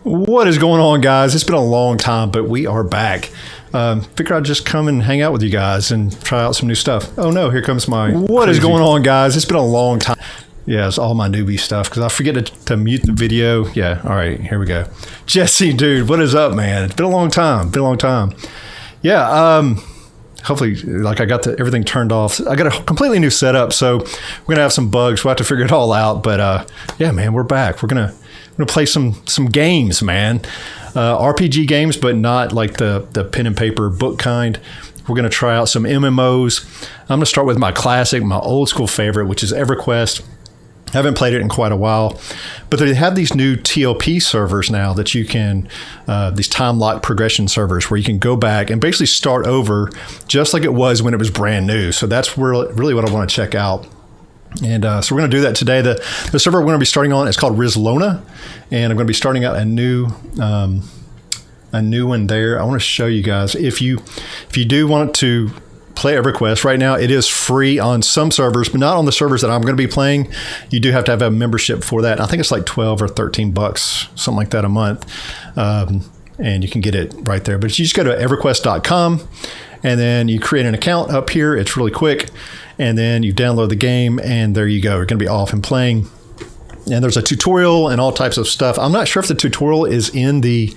What is going on, guys? It's been a long time, but we are back. Figure I'd just come and hang out with you guys and try out some new stuff. Oh no, here comes my... What is going on, guys? It's been a long time. Yeah, it's all my newbie stuff because I forget to mute the video. Yeah, all right, here we go. Jesse, dude, what is up, man? It's been a long time. Yeah, hopefully, like I got everything turned off. I got a completely new setup, so we're gonna have some bugs. We'll have to figure it all out. But yeah, man, we're back. We're gonna play some games, man. RPG games, but not like the pen and paper book kind. We're gonna try out some MMOs. I'm gonna start with my classic, my old school favorite, which is Everquest. I haven't played it in quite a while, but they have these new TLP servers now that you can, these time lock progression servers where you can go back and basically start over just like it was when it was brand new. So that's really what I want to check out. And so we're going to do that today. The server we're going to be starting on is called Rizlona, and I'm going to be starting out a new one there. I want to show you guys if you do want to play Everquest. Right now it is free on some servers, but not on the servers that I'm going to be playing. You do have to have a membership for that. I think it's like 12 or 13 bucks, something like that a month. And you can get it right there. But you just go to everquest.com and then you create an account up here. It's really quick. And then you download the game and there you go. You're going to be off and playing. And there's a tutorial and all types of stuff. I'm not sure if the tutorial is in the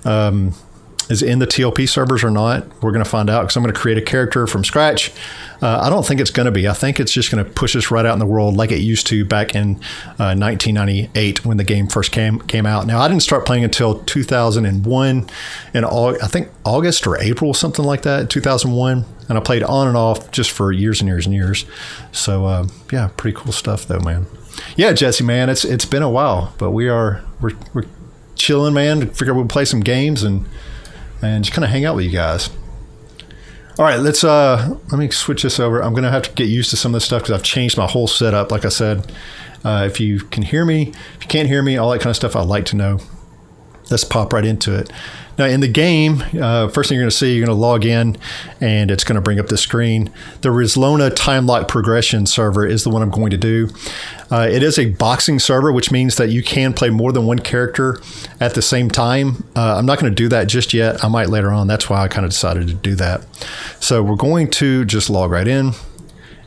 TLP servers or not. We're going to find out because I'm going to create a character from scratch. I don't think it's going to be. I think it's just going to push us right out in the world like it used to back in 1998 when the game first came out. Now, I didn't start playing until 2001 in I think August or April, something like that, 2001. And I played on and off just for years and years and years. So, yeah, pretty cool stuff though, man. Yeah, Jesse, man, it's been a while, but we're chilling, man. Figure we'll play some games and just kind of hang out with you guys. All right, let me switch this over. I'm going to have to get used to some of this stuff because I've changed my whole setup. Like I said, if you can hear me, if you can't hear me, all that kind of stuff, I'd like to know. Let's pop right into it. Now in the game, first thing you're going to see, you're going to log in and it's going to bring up the screen. The Rizlona time lock progression server is the one I'm going to do. It is a boxing server, which means that you can play more than one character at the same time. I'm not going to do that just yet. I might later on. That's why I kind of decided to do that. So we're going to just log right in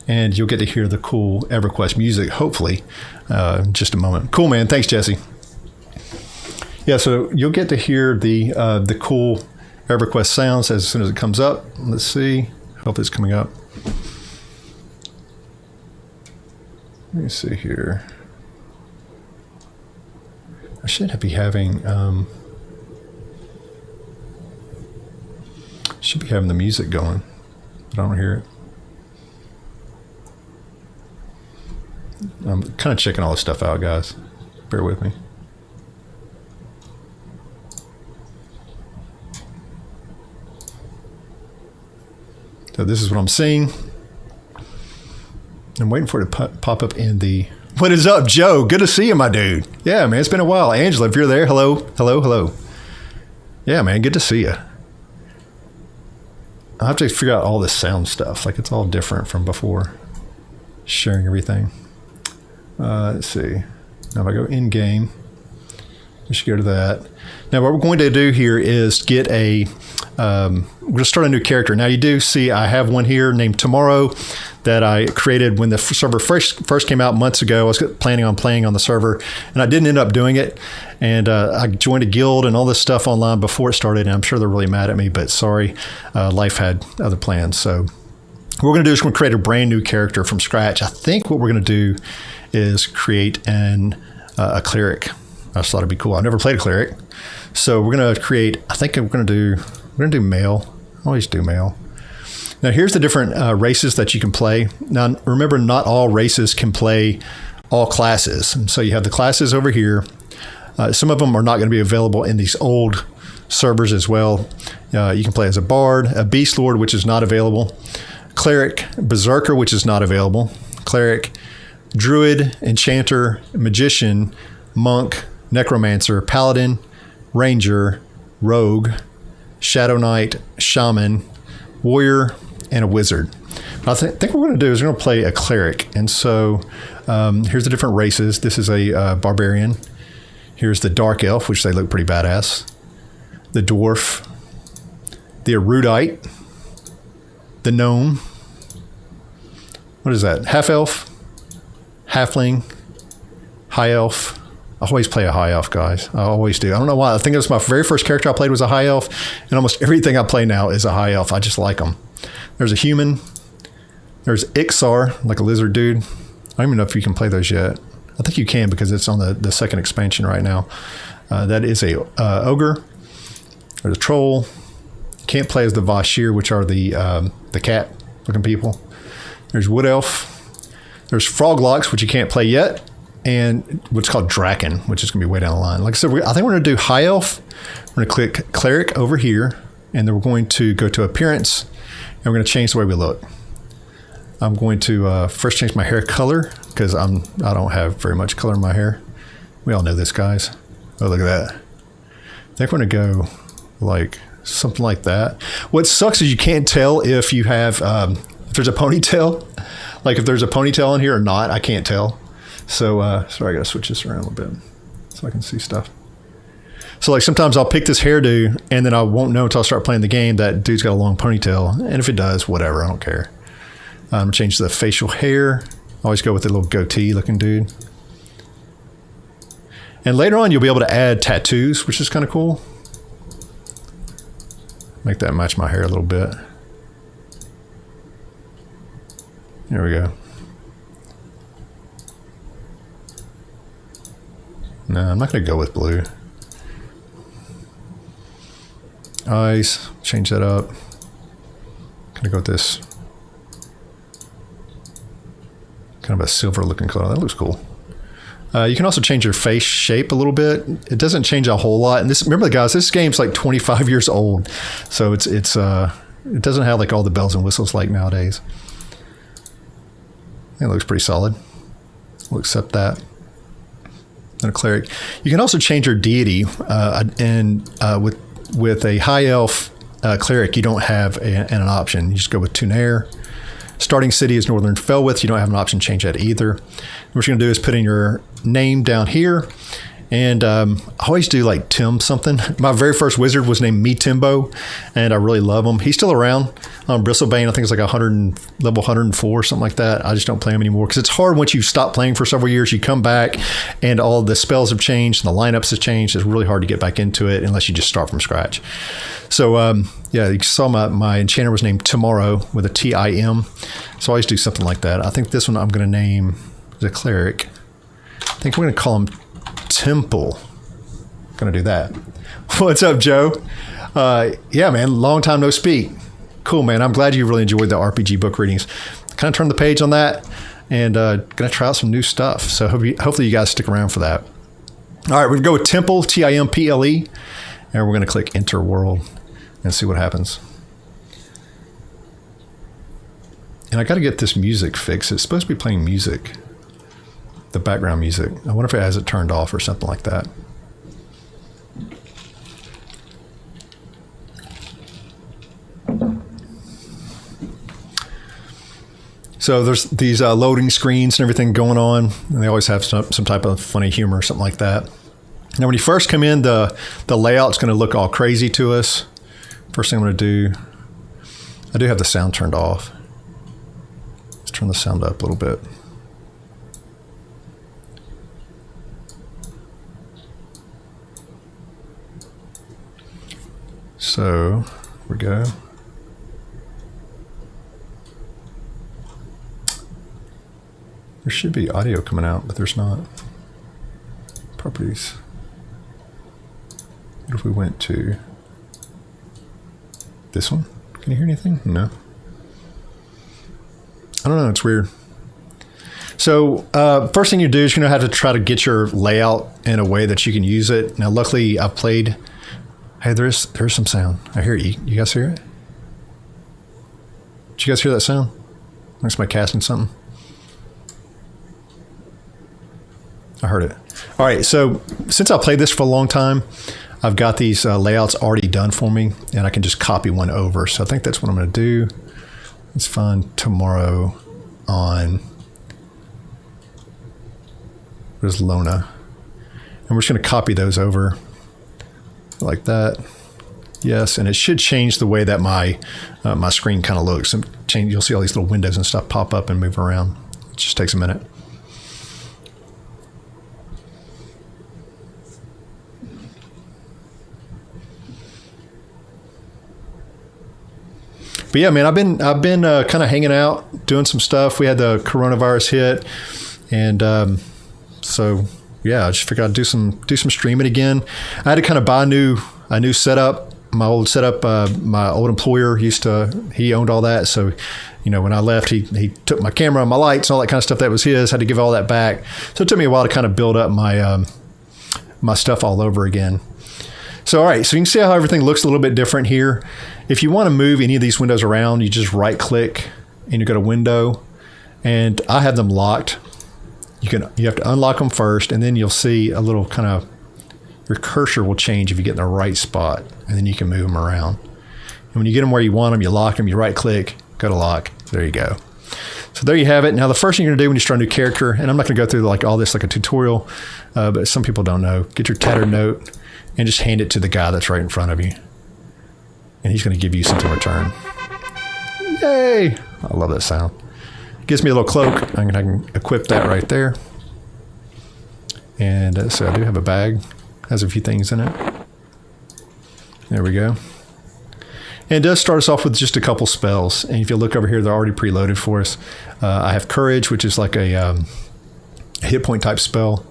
and you'll get to hear the cool Everquest music, hopefully, in just a moment. Cool, man. Thanks, Jesse. Yeah, so you'll get to hear the cool Everquest sounds as soon as it comes up. Let's see. Hope it's coming up. Let me see here. I should be having the music going, but I don't hear it. I'm kind of checking all this stuff out, guys. Bear with me. So this is what I'm seeing. I'm waiting for it to pop up in the... What is up, Joe? Good to see you, my dude. Yeah, man, it's been a while. Angela, if you're there, hello. Yeah, man, good to see you. I'll have to figure out all this sound stuff. Like, it's all different from before. Sharing everything. Let's see. Now if I go in-game, we should go to that. Now what we're going to do here is get we're going to start a new character. Now you do see I have one here named Tomorrow that I created when the server first came out months ago. I was planning on playing on the server and I didn't end up doing it. And I joined a guild and all this stuff online before it started. And I'm sure they're really mad at me, but sorry, life had other plans. So what we're going to do is we're going to create a brand new character from scratch. I think what we're going to do is create a cleric. I just thought it'd be cool. I've never played a cleric. So we're going to create, I think we're going to do male. I always do male. Now here's the different races that you can play. Now remember, not all races can play all classes. And so you have the classes over here. Some of them are not going to be available in these old servers as well. You can play as a bard, a beast lord, which is not available, cleric, berserker, which is not available, cleric, druid, enchanter, magician, monk, necromancer, paladin, ranger, rogue, shadow knight, shaman, warrior, and a wizard. I think what we're going to do is we're going to play a cleric. And so here's the different races. This is a barbarian. Here's the dark elf, which they look pretty badass. The dwarf. The erudite. The gnome. What is that? Half elf. Halfling. High elf. I always play a high elf, guys. I always do. I don't know why. I think it was my very first character I played was a high elf, and almost everything I play now is a high elf. I just like them. There's a human. There's Ixar, like a lizard dude. I don't even know if you can play those yet. I think you can because it's on the second expansion right now. That is a ogre. There's a troll. Can't play as the Vashir, which are the cat-looking people. There's wood elf. There's froglocks, which you can't play yet. And what's called Draken, which is going to be way down the line. Like I said, I think we're going to do High Elf. We're going to click Cleric over here, and then we're going to go to Appearance, and we're going to change the way we look. I'm going to first change my hair color, because I don't have very much color in my hair. We all know this, guys. Oh, look at that. I think we're going to go like something like that. What sucks is you can't tell if you have, if there's a ponytail. Like if there's a ponytail in here or not, I can't tell. So, sorry, I got to switch this around a little bit so I can see stuff. So, like, sometimes I'll pick this hairdo, and then I won't know until I start playing the game that dude's got a long ponytail. And if it does, whatever, I don't care. I'm going to change the facial hair. I always go with the little goatee-looking dude. And later on, you'll be able to add tattoos, which is kind of cool. Make that match my hair a little bit. There we go. No, I'm not going to go with blue. Eyes, change that up. Going to go with this kind of a silver looking color. That looks cool. You can also change your face shape a little bit. It doesn't change a whole lot. And this, remember, guys, this game's like 25 years old, so it doesn't have like all the bells and whistles like nowadays. It looks pretty solid. We'll accept that. And a cleric. You can also change your deity, and with a high elf cleric, you don't have an option. You just go with Tunair. Starting city is Northern Felwith. You don't have an option to change that either. What you're going to do is put in your name down here. And I always do like Tim something. My very first wizard was named Me Timbo, and I really love him. He's still around on Bristlebane. I think it's like level 104 or something like that. I just don't play him anymore because it's hard once you stop playing for several years. You come back and all the spells have changed and the lineups have changed. It's really hard to get back into it unless you just start from scratch. So yeah, you saw my enchanter was named Tomorrow with a T-I-M. So I always do something like that. I think this one I'm going to name the cleric. I think we're going to call him Temple. Gonna do that. What's up, Joe? Yeah, man, long time no speak. Cool, man. I'm glad you really enjoyed the RPG book readings. Kind of turned the page on that and gonna try out some new stuff. So hopefully you guys stick around for that. All right, we're gonna go with Temple, T-I-M-P-L-E, and we're gonna click Enter World and see what happens. And I gotta get this music fixed. It's supposed to be playing music. The background music. I wonder if it has it turned off or something like that. So there's these loading screens and everything going on, and they always have some type of funny humor or something like that. Now, when you first come in, the layout's going to look all crazy to us. First thing I'm going to do, I do have the sound turned off. Let's turn the sound up a little bit. So, here we go. There should be audio coming out, but there's not. Properties. What if we went to this one? Can you hear anything? No. I don't know, it's weird. So first thing you do is you're gonna have to try to get your layout in a way that you can use it. Now, luckily I played. Hey, there's some sound. I hear it. You guys hear it? Did you guys hear that sound? That's my casting something. I heard it. All right, so since I played this for a long time, I've got these layouts already done for me, and I can just copy one over. So I think that's what I'm going to do. Let's find Tomorrow on, where's Lona? And we're just going to copy those over like that. Yes, and it should change the way that my my screen kind of looks. And you'll see all these little windows and stuff pop up and move around. It just takes a minute. But yeah, man, I've been kind of hanging out, doing some stuff. We had the coronavirus hit, and so yeah, I just figured I'd do some streaming again. I had to kind of buy a new setup. My old setup, my old employer he owned all that. So, when I left, he took my camera, my lights, all that kind of stuff that was his. Had to give all that back. So it took me a while to kind of build up my my stuff all over again. So, all right, so you can see how everything looks a little bit different here. If you want to move any of these windows around, you just right click and you go to window, and I have them locked. You have to unlock them first, and then you'll see a little kind of, your cursor will change if you get in the right spot, and then you can move them around. And when you get them where you want them, you lock them, you right click, go to lock. There you go. So there you have it. Now the first thing you're gonna do when you start a new character, and I'm not gonna go through like all this like a tutorial, but some people don't know, get your tattered note and just hand it to the guy that's right in front of you. And he's gonna give you something in return. Yay! I love that sound. Gives me a little cloak. I can equip that right there. And so I do have a bag. Has a few things in it. There we go. And it does start us off with just a couple spells. And if you look over here, they're already preloaded for us. I have Courage, which is like a hit point type spell.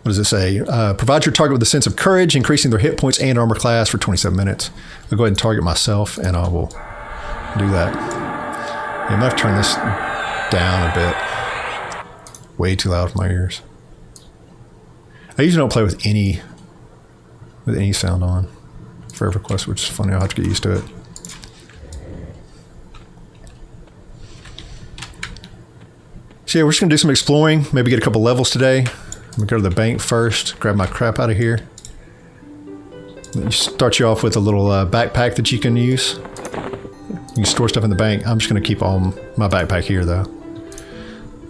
What does it say? Provide your target with a sense of courage, increasing their hit points and armor class for 27 minutes. I'll go ahead and target myself, and I will do that. Yeah, I'm going to have to turn this down a bit. Way too loud for my ears. I usually don't play with any sound on for Everquest, which is funny. I'll have to get used to it. So yeah, we're just gonna do some exploring, maybe get a couple levels today. I'm gonna go to the bank first, grab my crap out of here. Start you off with a little backpack that you can use. You can store stuff in the bank. I'm just gonna keep all my backpack here though.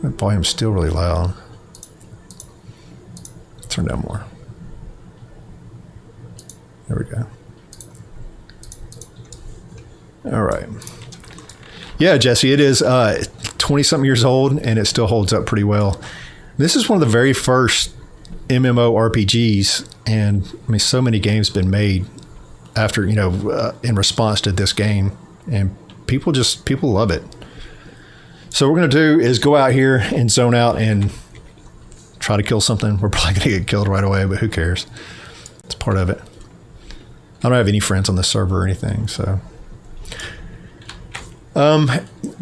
That volume's still really loud. Turn down more. There we go. All right. Yeah, Jesse, it is 20-something years old, and it still holds up pretty well. This is one of the very first MMORPGs, and I mean, so many games have been made after, in response to this game, and people love it. So what we're going to do is go out here and zone out and try to kill something. We're probably going to get killed right away, but who cares? It's part of it. I don't have any friends on this server or anything, so.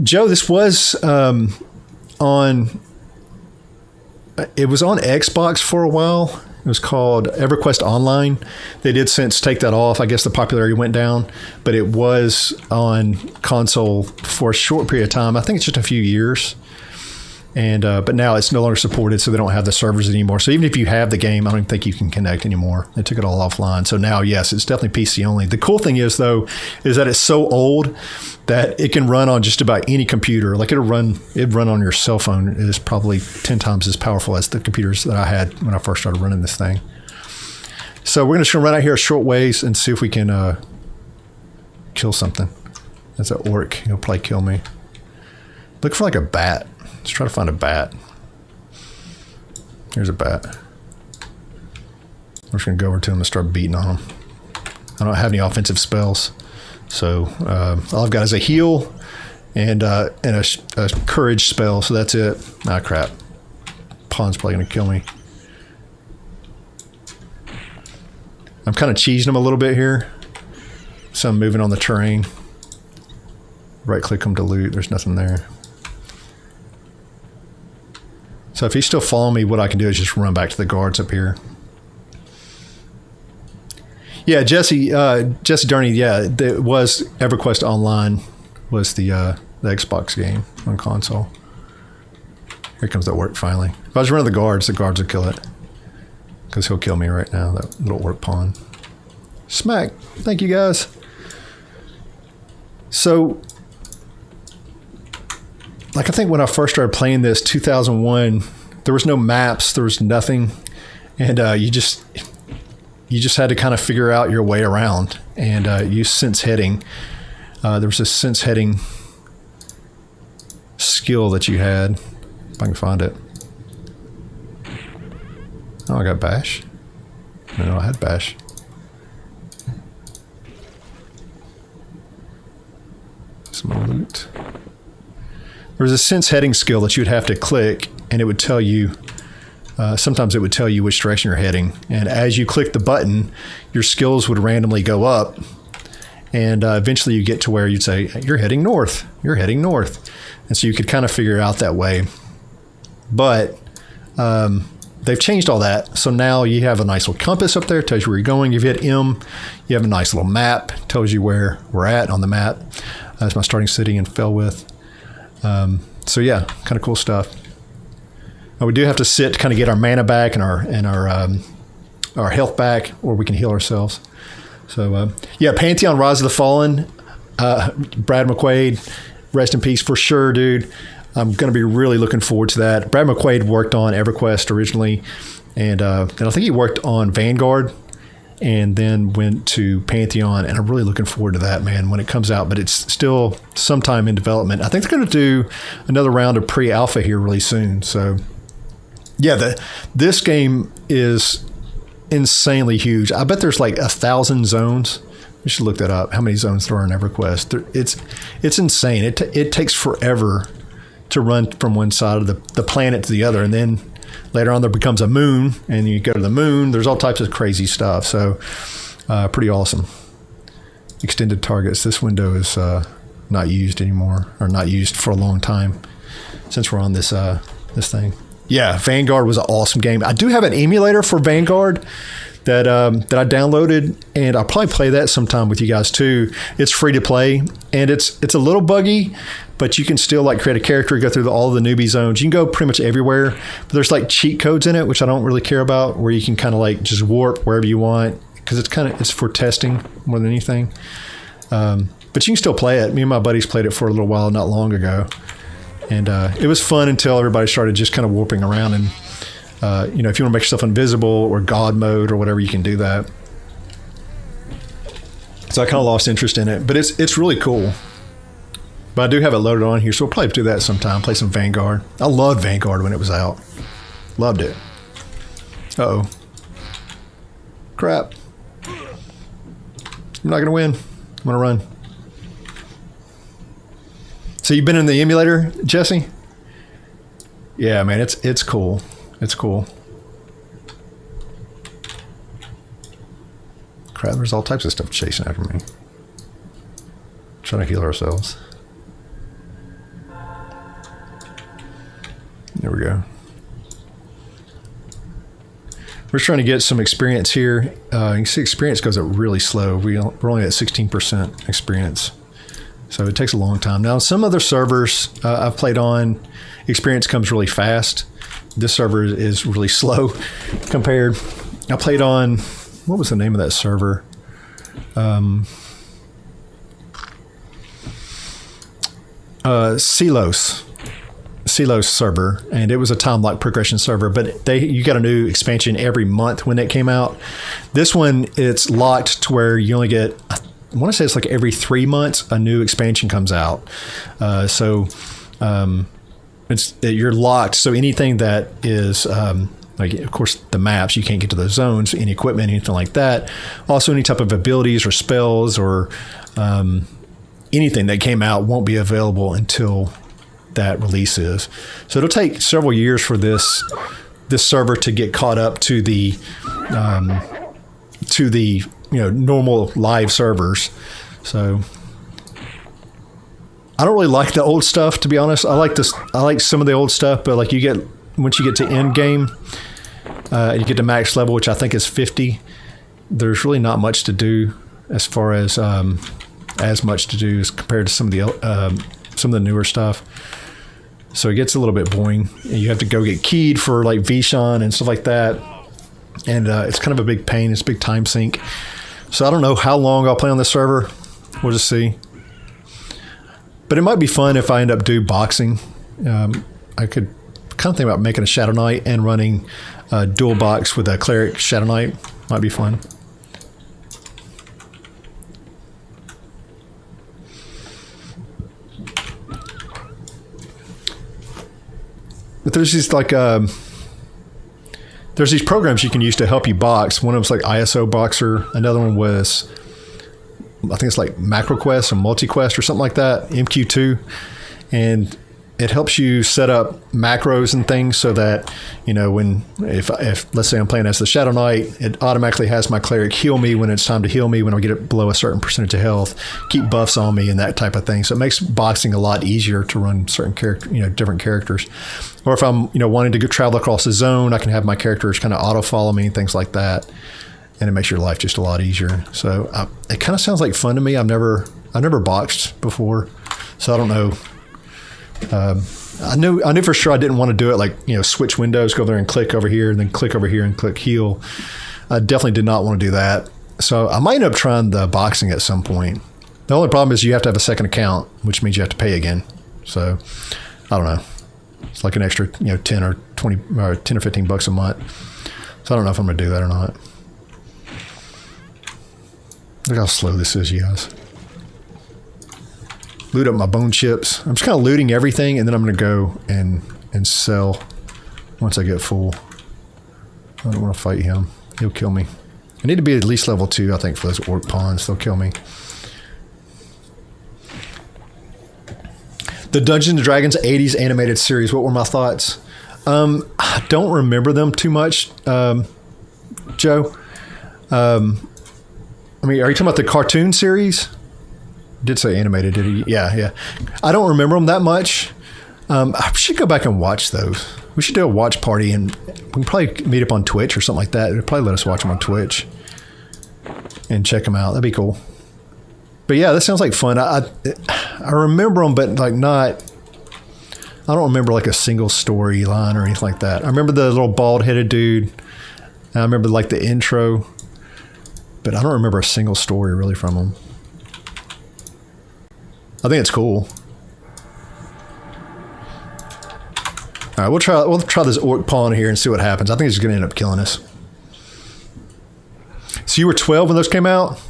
Joe, this was it was on Xbox for a while. It was called Everquest Online. They did since take that off. I guess the popularity went down, but it was on console for a short period of time. I think it's just a few years. And but now it's no longer supported, so they don't have the servers anymore. So even if you have the game, I don't even think you can connect anymore. They took it all offline. So now, yes, it's definitely PC only. The cool thing is, though, is that it's so old that it can run on just about any computer. Like it'd run on your cell phone. It is probably 10 times as powerful as the computers that I had when I first started running this thing. So we're just going to run out here a short ways and see if we can kill something. That's an orc. He'll probably kill me. Look for like a bat. Let's try to find a bat. Here's a bat. We're just going to go over to him and start beating on him. I don't have any offensive spells. So all I've got is a heal and a courage spell. So that's it. Ah, crap. Pawn's probably going to kill me. I'm kind of cheesing him a little bit here. So I'm moving on the terrain. Right click him to loot. There's nothing there. So if he's still following me, what I can do is just run back to the guards up here. Yeah, Jesse Durney, yeah, it was Everquest Online was the Xbox game on console. Here comes that work finally. If I was running the guards would kill it. Because he'll kill me right now, that little work pawn. Smack. Thank you, guys. So, like I think when I first started playing this, 2001, there was no maps, there was nothing. and you just had to kind of figure out your way around and use sense heading. There was a sense heading skill that you had, if I can find it. Oh, I got bash. No, I had bash. Some loot. There was a sense heading skill that you'd have to click, and it would tell you. Sometimes it would tell you which direction you're heading, and as you click the button, your skills would randomly go up, and eventually you get to where you'd say, "You're heading north. You're heading north," and so you could kind of figure it out that way. But they've changed all that, so now you have a nice little compass up there, tells you where you're going. If you hit M, you have a nice little map, tells you where we're at on the map. That's my starting city in Felwith. So yeah, kind of cool stuff. We do have to sit to kind of get our mana back and our health back, or we can heal ourselves. So yeah, Pantheon: Rise of the Fallen. Brad McQuaid, rest in peace for sure, dude. I'm going to be really looking forward to that. Brad McQuaid worked on Everquest originally, and I think he worked on Vanguard, and then went to Pantheon, and I'm really looking forward to that, man, when it comes out. But it's still sometime in development. I think they're going to do another round of pre-alpha here really soon. So yeah, this game is insanely huge. I bet there's like 1,000 zones. You should look that up, how many zones there are in Everquest. It's insane. It takes forever to run from one side of the planet to the other, and then later on there becomes a moon, and you go to the moon. There's all types of crazy stuff. So pretty awesome. Extended targets. This window is not used anymore, or not used for a long time since we're on this thing. Yeah, Vanguard was an awesome game. I do have an emulator for Vanguard that I downloaded, and I'll probably play that sometime with you guys too. It's free to play, and it's a little buggy, but you can still like create a character, go through all the newbie zones. You can go pretty much everywhere, but there's like cheat codes in it, which I don't really care about, where you can kind of like just warp wherever you want, because it's for testing more than anything. But you can still play it. Me and my buddies played it for a little while not long ago, and it was fun until everybody started just kind of warping around. And if you want to make yourself invisible or God mode or whatever, you can do that. So I kind of lost interest in it, but it's really cool. But I do have it loaded on here, so we'll probably do that sometime. Play some Vanguard. I loved Vanguard when it was out. Loved it. Uh-oh. Crap. I'm not going to win. I'm going to run. So you've been in the emulator, Jesse? Yeah, man, it's cool. It's cool. Crap, there's all types of stuff chasing after me. Trying to heal ourselves. There we go. We're trying to get some experience here. You can see experience goes up really slow. We're only at 16% experience. So it takes a long time. Now, some other servers I've played on, experience comes really fast. This server is really slow compared. I played on, what was the name of that server? Silos server, and it was a time lock progression server, but you got a new expansion every month when it came out. This one, it's locked to where you only get, I want to say it's like every 3 months a new expansion comes out. You're locked. So anything that is like, of course, the maps, you can't get to those zones, any equipment, anything like that. Also, any type of abilities or spells or anything that came out won't be available until that release is. So it'll take several years for this server to get caught up to the normal live servers. So I don't really like the old stuff, to be honest. I like some of the old stuff, but like once you get to end game, you get to max level, which I think is 50. There's really not much to do as far as much to do as compared to some of the newer stuff. So it gets a little bit boring. You have to go get keyed for like Vishon and stuff like that. And it's kind of a big pain. It's a big time sink. So I don't know how long I'll play on this server. We'll just see. But it might be fun if I end up doing boxing. I could kind of think about making a Shadow Knight and running dual box with a Cleric Shadow Knight. Might be fun. But there's these like there's these programs you can use to help you box. One of them's like ISO Boxer. Another one was, I think it's like MacroQuest or MultiQuest or something like that, MQ2. And it helps you set up macros and things so that, you know, when, if let's say I'm playing as the Shadow Knight, it automatically has my Cleric heal me when it's time to heal me, when I get it below a certain percentage of health, keep buffs on me and that type of thing. So it makes boxing a lot easier to run certain character, you know, different characters. Or if I'm, you know, wanting to go travel across the zone, I can have my characters kind of auto follow me and things like that. And it makes your life just a lot easier. So it kind of sounds like fun to me. I've never boxed before, so I don't know. I knew for sure I didn't want to do it like, you know, switch windows, go there and click over here and then click over here and click heal. I definitely did not want to do that. So I might end up trying the boxing at some point. The only problem is you have to have a second account, which means you have to pay again. So I don't know. It's like an extra, you know, 10 or 20 or 10 or 15 bucks a month. So I don't know if I'm going to do that or not. Look how slow this is, you guys. Loot up my bone chips. I'm just kind of looting everything, and then I'm going to go and sell once I get full. I don't want to fight him. He'll kill me. I need to be at least level 2, I think, for those orc pawns. They'll kill me. The Dungeons & Dragons 80s animated series. What were my thoughts? I don't remember them too much, Joe. I mean, are you talking about the cartoon series? Did say animated, did he? Yeah. I don't remember them that much. I should go back and watch those. We should do a watch party, and we can probably meet up on Twitch or something like that. It'd probably let us watch them on Twitch and check them out. That'd be cool. But yeah, that sounds like fun. I remember them, but like not. I don't remember like a single storyline or anything like that. I remember the little bald-headed dude. I remember like the intro, but I don't remember a single story really from them. I think it's cool. All right, we'll try this orc pawn here and see what happens. I think it's going to end up killing us. So you were 12 when those came out?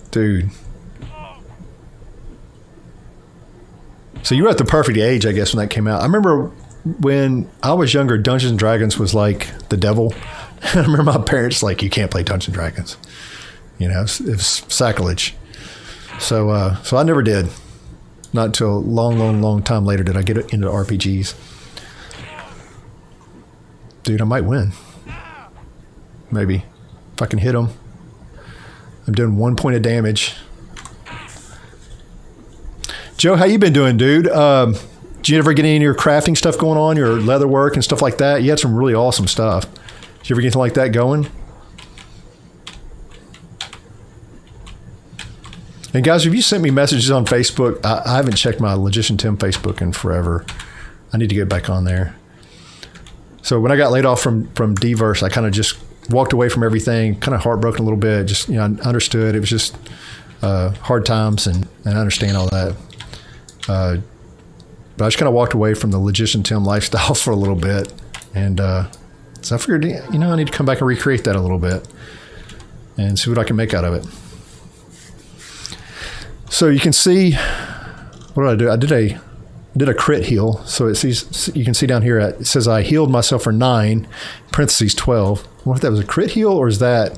Dude. So you were at the perfect age, I guess, when that came out. I remember when I was younger, Dungeons & Dragons was like the devil. I remember my parents like, you can't play Dungeons & Dragons. You know, it was sacrilege. So I never did. Not until a long time later did I get into RPGs. Dude, I might win. Maybe. If I can hit them. I'm doing 1 point of damage. Joe, how you been doing, dude? Did you ever get any of your crafting stuff going on, your leather work and stuff like that? You had some really awesome stuff. Did you ever get anything like that going? And guys, if you sent me messages on Facebook, I haven't checked my Logician Tim Facebook in forever. I need to get back on there. So when I got laid off from Dverse, I kind of just walked away from everything, kind of heartbroken a little bit. Just, you know, I understood it was just hard times, and I understand all that. But I just kind of walked away from the Logician Tim lifestyle for a little bit, and so I figured, you know, I need to come back and recreate that a little bit and see what I can make out of it. So you can see, what did I do? I did a crit heal. So you can see down here, it says I healed myself for 9, parentheses 12. I wonder if that was a crit heal, or is that,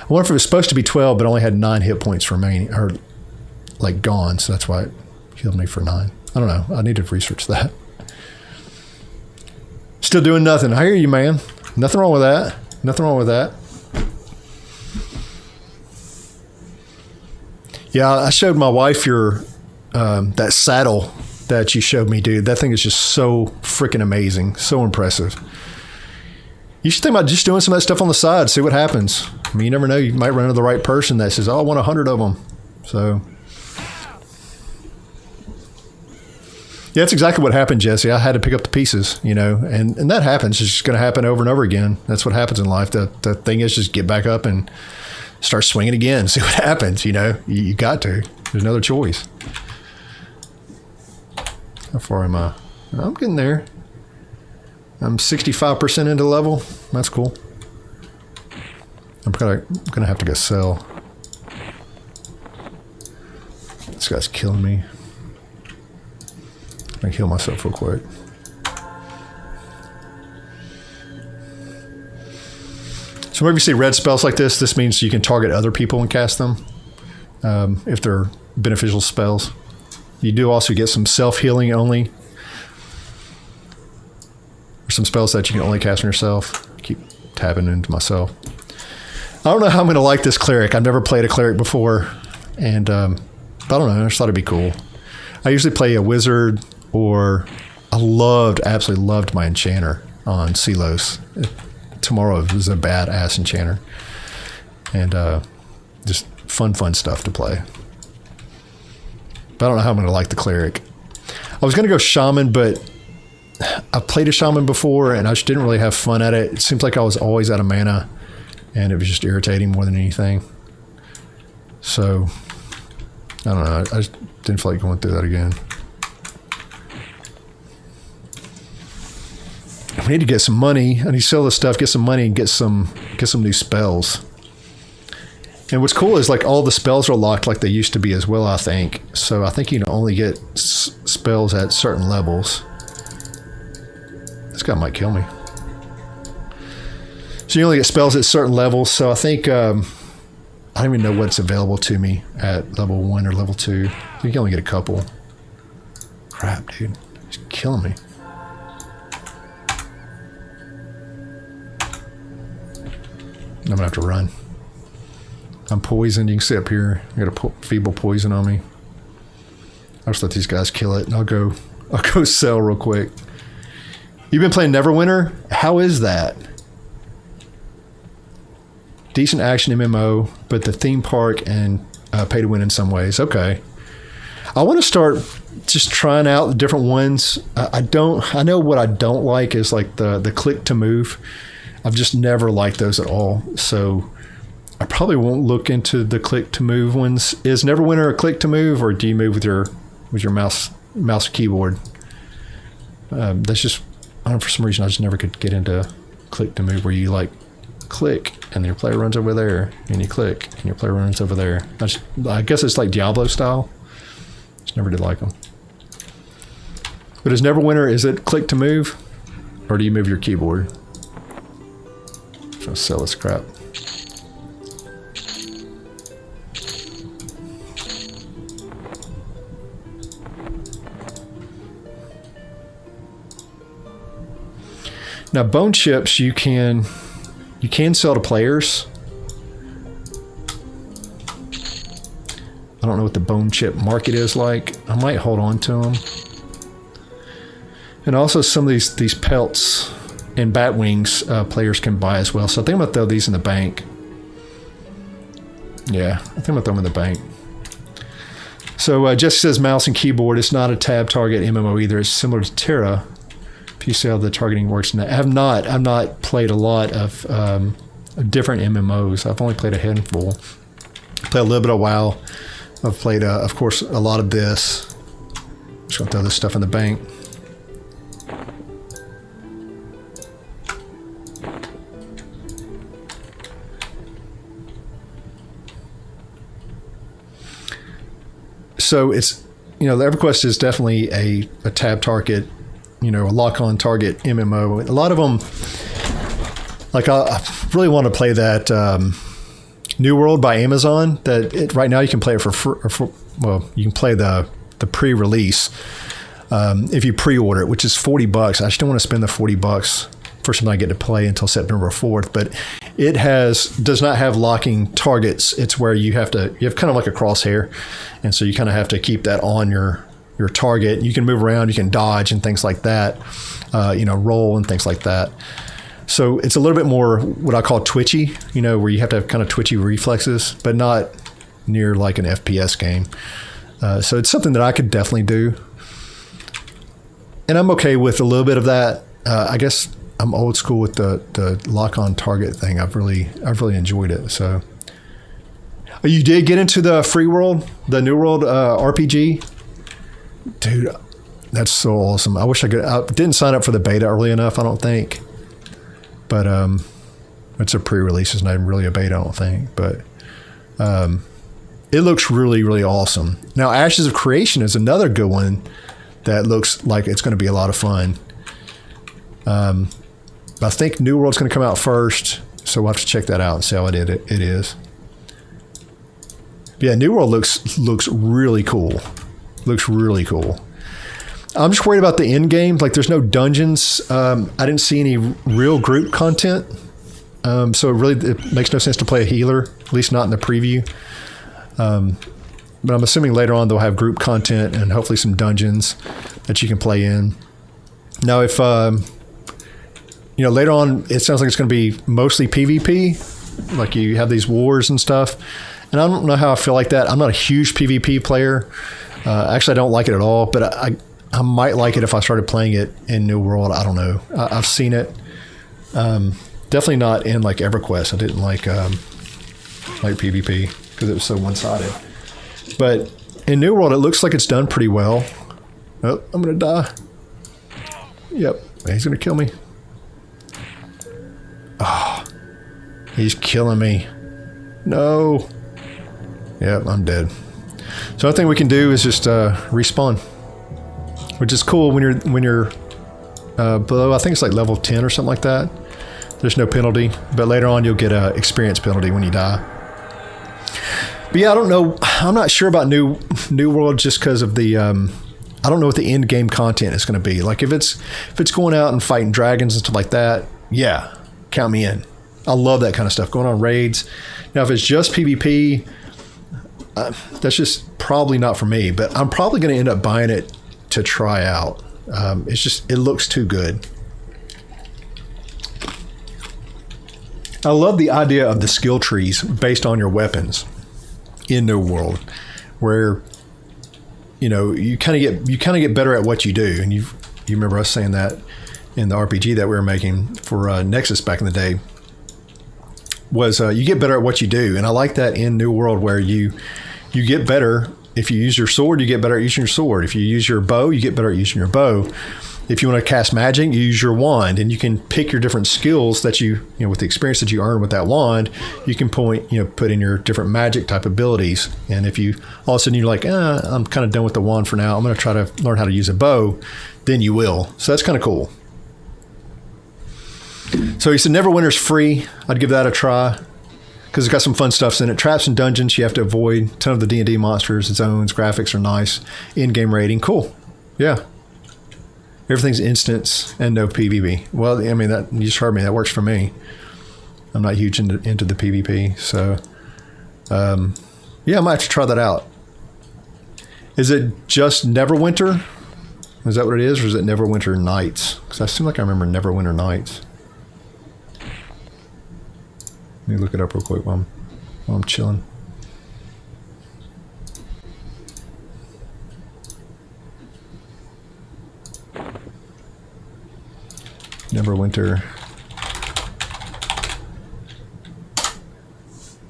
I wonder if it was supposed to be 12, but only had 9 hit points remaining, or like gone. So that's why it healed me for 9. I don't know. I need to research that. Still doing nothing. I hear you, man. Nothing wrong with that. Nothing wrong with that. Yeah, I showed my wife your that saddle that you showed me, dude. That thing is just so freaking amazing. So impressive. You should think about just doing some of that stuff on the side, see what happens. I mean, you never know. You might run into the right person that says, oh, I want 100 of them. So, yeah, that's exactly what happened, Jesse. I had to pick up the pieces, you know, and that happens. It's just going to happen over and over again. That's what happens in life. The thing is just get back up and start swinging again, see what happens, you know. You got to. There's no other choice. How far am I? I'm getting there. I'm 65% into level. That's cool. I'm gonna have to go sell. This guy's killing me. I can heal myself real quick. So whenever you see red spells like this means you can target other people and cast them if they're beneficial spells. You do also get some self-healing only. Or some spells that you can only cast on yourself. Keep tabbing into myself. I don't know how I'm going to like this cleric. I've never played a cleric before. And I don't know. I just thought it'd be cool. I usually play a wizard, or absolutely loved my enchanter on Celos. Tomorrow was a badass enchanter. And just fun stuff to play. But I don't know how I'm going to like the cleric. I was going to go shaman, but I played a shaman before and I just didn't really have fun at it. It seems like I was always out of mana and it was just irritating more than anything. So, I don't know. I just didn't feel like going through that again. We need to get some money. I need to sell this stuff, get some money, and get some new spells. And what's cool is like all the spells are locked like they used to be as well, I think. So I think you can only get spells at certain levels. This guy might kill me. So you only get spells at certain levels. So I think, I don't even know what's available to me at level 1 or level 2. I think you can only get a couple. Crap, dude. He's killing me. I'm gonna have to run. I'm poisoned. You can see up here. I got a feeble poison on me. I'll just let these guys kill it, and I'll go sell real quick. You've been playing Neverwinter? How is that? Decent action MMO, but the theme park and pay to win in some ways. Okay. I want to start just trying out the different ones. I know what I don't like is like the click to move. I've just never liked those at all. So I probably won't look into the click to move ones. Is Neverwinter a click to move, or do you move with your mouse keyboard? That's just, I don't know, for some reason I just never could get into click to move, where you like click and your player runs over there, and you click and your player runs over there. I guess it's like Diablo style. Just never did like them. But is Neverwinter, is it click to move, or do you move your keyboard? I'm trying to sell this crap. Now, bone chips you can sell to players. I don't know what the bone chip market is like. I might hold on to them. And also some of these pelts and bat wings players can buy as well. So I think I'm gonna throw these in the bank. Yeah, I think I'm gonna throw them in the bank. So Jesse says mouse and keyboard. It's not a tab target MMO either. It's similar to Terra. If you see how the targeting works. And I've not played a lot of different MMOs. I've only played a handful. Played a little bit of WoW. I've played, of course, a lot of this. Just gonna throw this stuff in the bank. So it's, the Everquest is definitely a tab target, a lock-on target MMO. A lot of them, like I really want to play that New World by Amazon. Right now you can play it for free. You can play the pre-release if you pre-order it, which is $40. I just don't want to spend the $40 for something I get to play until September 4th. But it does not have locking targets. It's where you have kind of like a crosshair, and so you kind of have to keep that on your target. You can move around, you can dodge and things like that, roll and things like that. So it's a little bit more what I call twitchy, where you have to have kind of twitchy reflexes, but not near like an FPS game. So it's something that I could definitely do. And I'm okay with a little bit of that. I guess I'm old school with the lock-on target thing. I've really enjoyed it. So you did get into the free world, the New World RPG? Dude, That's so awesome. I wish I could. I didn't sign up for the beta early enough, I don't think. But it's a pre-release. It's not really a beta, I don't think. But it looks really, really awesome. Now, Ashes of Creation is another good one that looks like it's going to be a lot of fun. I think New World's going to come out first, so we'll have to check that out and see how it is. But yeah, New World looks really cool. Looks really cool. I'm just worried about the end game. Like, there's no dungeons. I didn't see any real group content. So it makes no sense to play a healer, at least not in the preview. But I'm assuming later on they'll have group content and hopefully some dungeons that you can play in. Now, if later on it sounds like it's going to be mostly PvP, like you have these wars and stuff. And I don't know how I feel like that. I'm not a huge PvP player. Actually, I don't like it at all. But I might like it if I started playing it in New World. I don't know. I've seen it. Definitely not in like Everquest. I didn't like PvP because it was so one-sided. But in New World, it looks like it's done pretty well. Oh, I'm gonna die. Yep, he's gonna kill me. Oh, he's killing me. No. Yep, I'm dead. So the only thing we can do is just respawn, which is cool when you're below. I think it's like level 10 or something like that. There's no penalty, but later on you'll get a experience penalty when you die. But yeah, I don't know. I'm not sure about New World just because of the. I don't know what the end game content is going to be. Like if it's going out and fighting dragons and stuff like that, yeah, count me in. I love that kind of stuff. Going on raids. Now, if it's just PvP, that's just probably not for me. But I'm probably going to end up buying it to try out. It looks too good. I love the idea of the skill trees based on your weapons in New World, where you kind of get better at what you do. And you remember us saying that in the RPG that we were making for Nexus back in the day, was you get better at what you do. And I like that in New World, where you get better. If you use your sword, you get better at using your sword. If you use your bow, you get better at using your bow. If you want to cast magic, you use your wand, and you can pick your different skills that with the experience that you earn with that wand, you can put in your different magic type abilities. And if you all of a sudden you're like, I'm kind of done with the wand for now, I'm going to try to learn how to use a bow, then you will. So that's kind of cool. So he said Neverwinter's free. I'd give that a try because it's got some fun stuff in it. Traps and dungeons you have to avoid. A ton of the D&D monsters, zones, graphics are nice. In-game rating, cool. Yeah. Everything's instance and no PvP. Well, I mean, that you just heard me. That works for me. I'm not huge into the PvP, so yeah, I might have to try that out. Is it just Neverwinter? Is that what it is, or is it Neverwinter Nights? Because I seem like I remember Neverwinter Nights. Let me look it up real quick while I'm chilling. Neverwinter.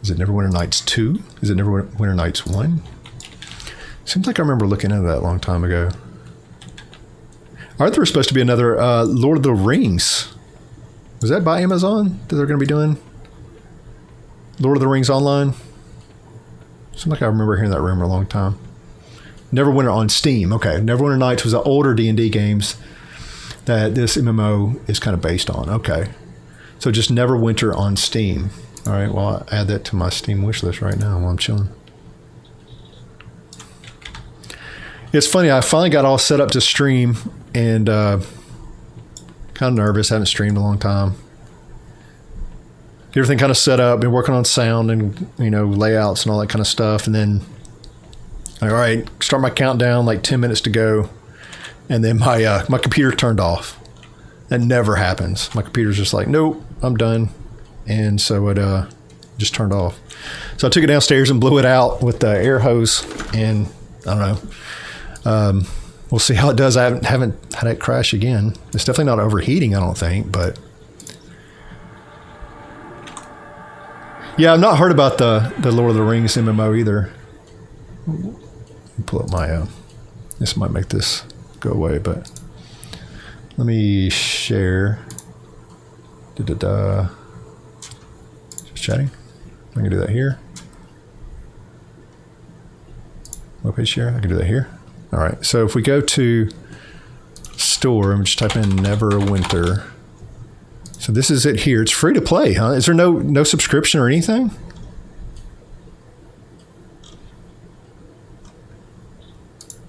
Is it Neverwinter Nights 2? Is it Neverwinter Nights 1? Seems like I remember looking into that a long time ago. Aren't there supposed to be another Lord of the Rings? Was that by Amazon that they're going to be doing? Lord of the Rings Online? Seems like I remember hearing that rumor a long time. Neverwinter on Steam. Okay, Neverwinter Nights was the older D&D games that this MMO is kind of based on. Okay. So just Neverwinter on Steam. All right, well, I'll add that to my Steam wish list right now while I'm chilling. It's funny, I finally got all set up to stream and kind of nervous, haven't streamed in a long time. Get everything kind of set up, been working on sound and, layouts and all that kind of stuff. And then, all right, start my countdown, like 10 minutes to go. And then my computer turned off. That never happens. My computer's just like, nope, I'm done. And so it just turned off. So I took it downstairs and blew it out with the air hose. And I don't know. We'll see how it does. I haven't had it crash again. It's definitely not overheating, I don't think. But yeah, I've not heard about the Lord of the Rings MMO either. Let me pull up my... this might make this go away, but let me share. Just chatting. I can do that here. Web page share. I can do that here. All right. So if we go to store and just type in Neverwinter. So this is it here. It's free to play, huh? Is there no subscription or anything?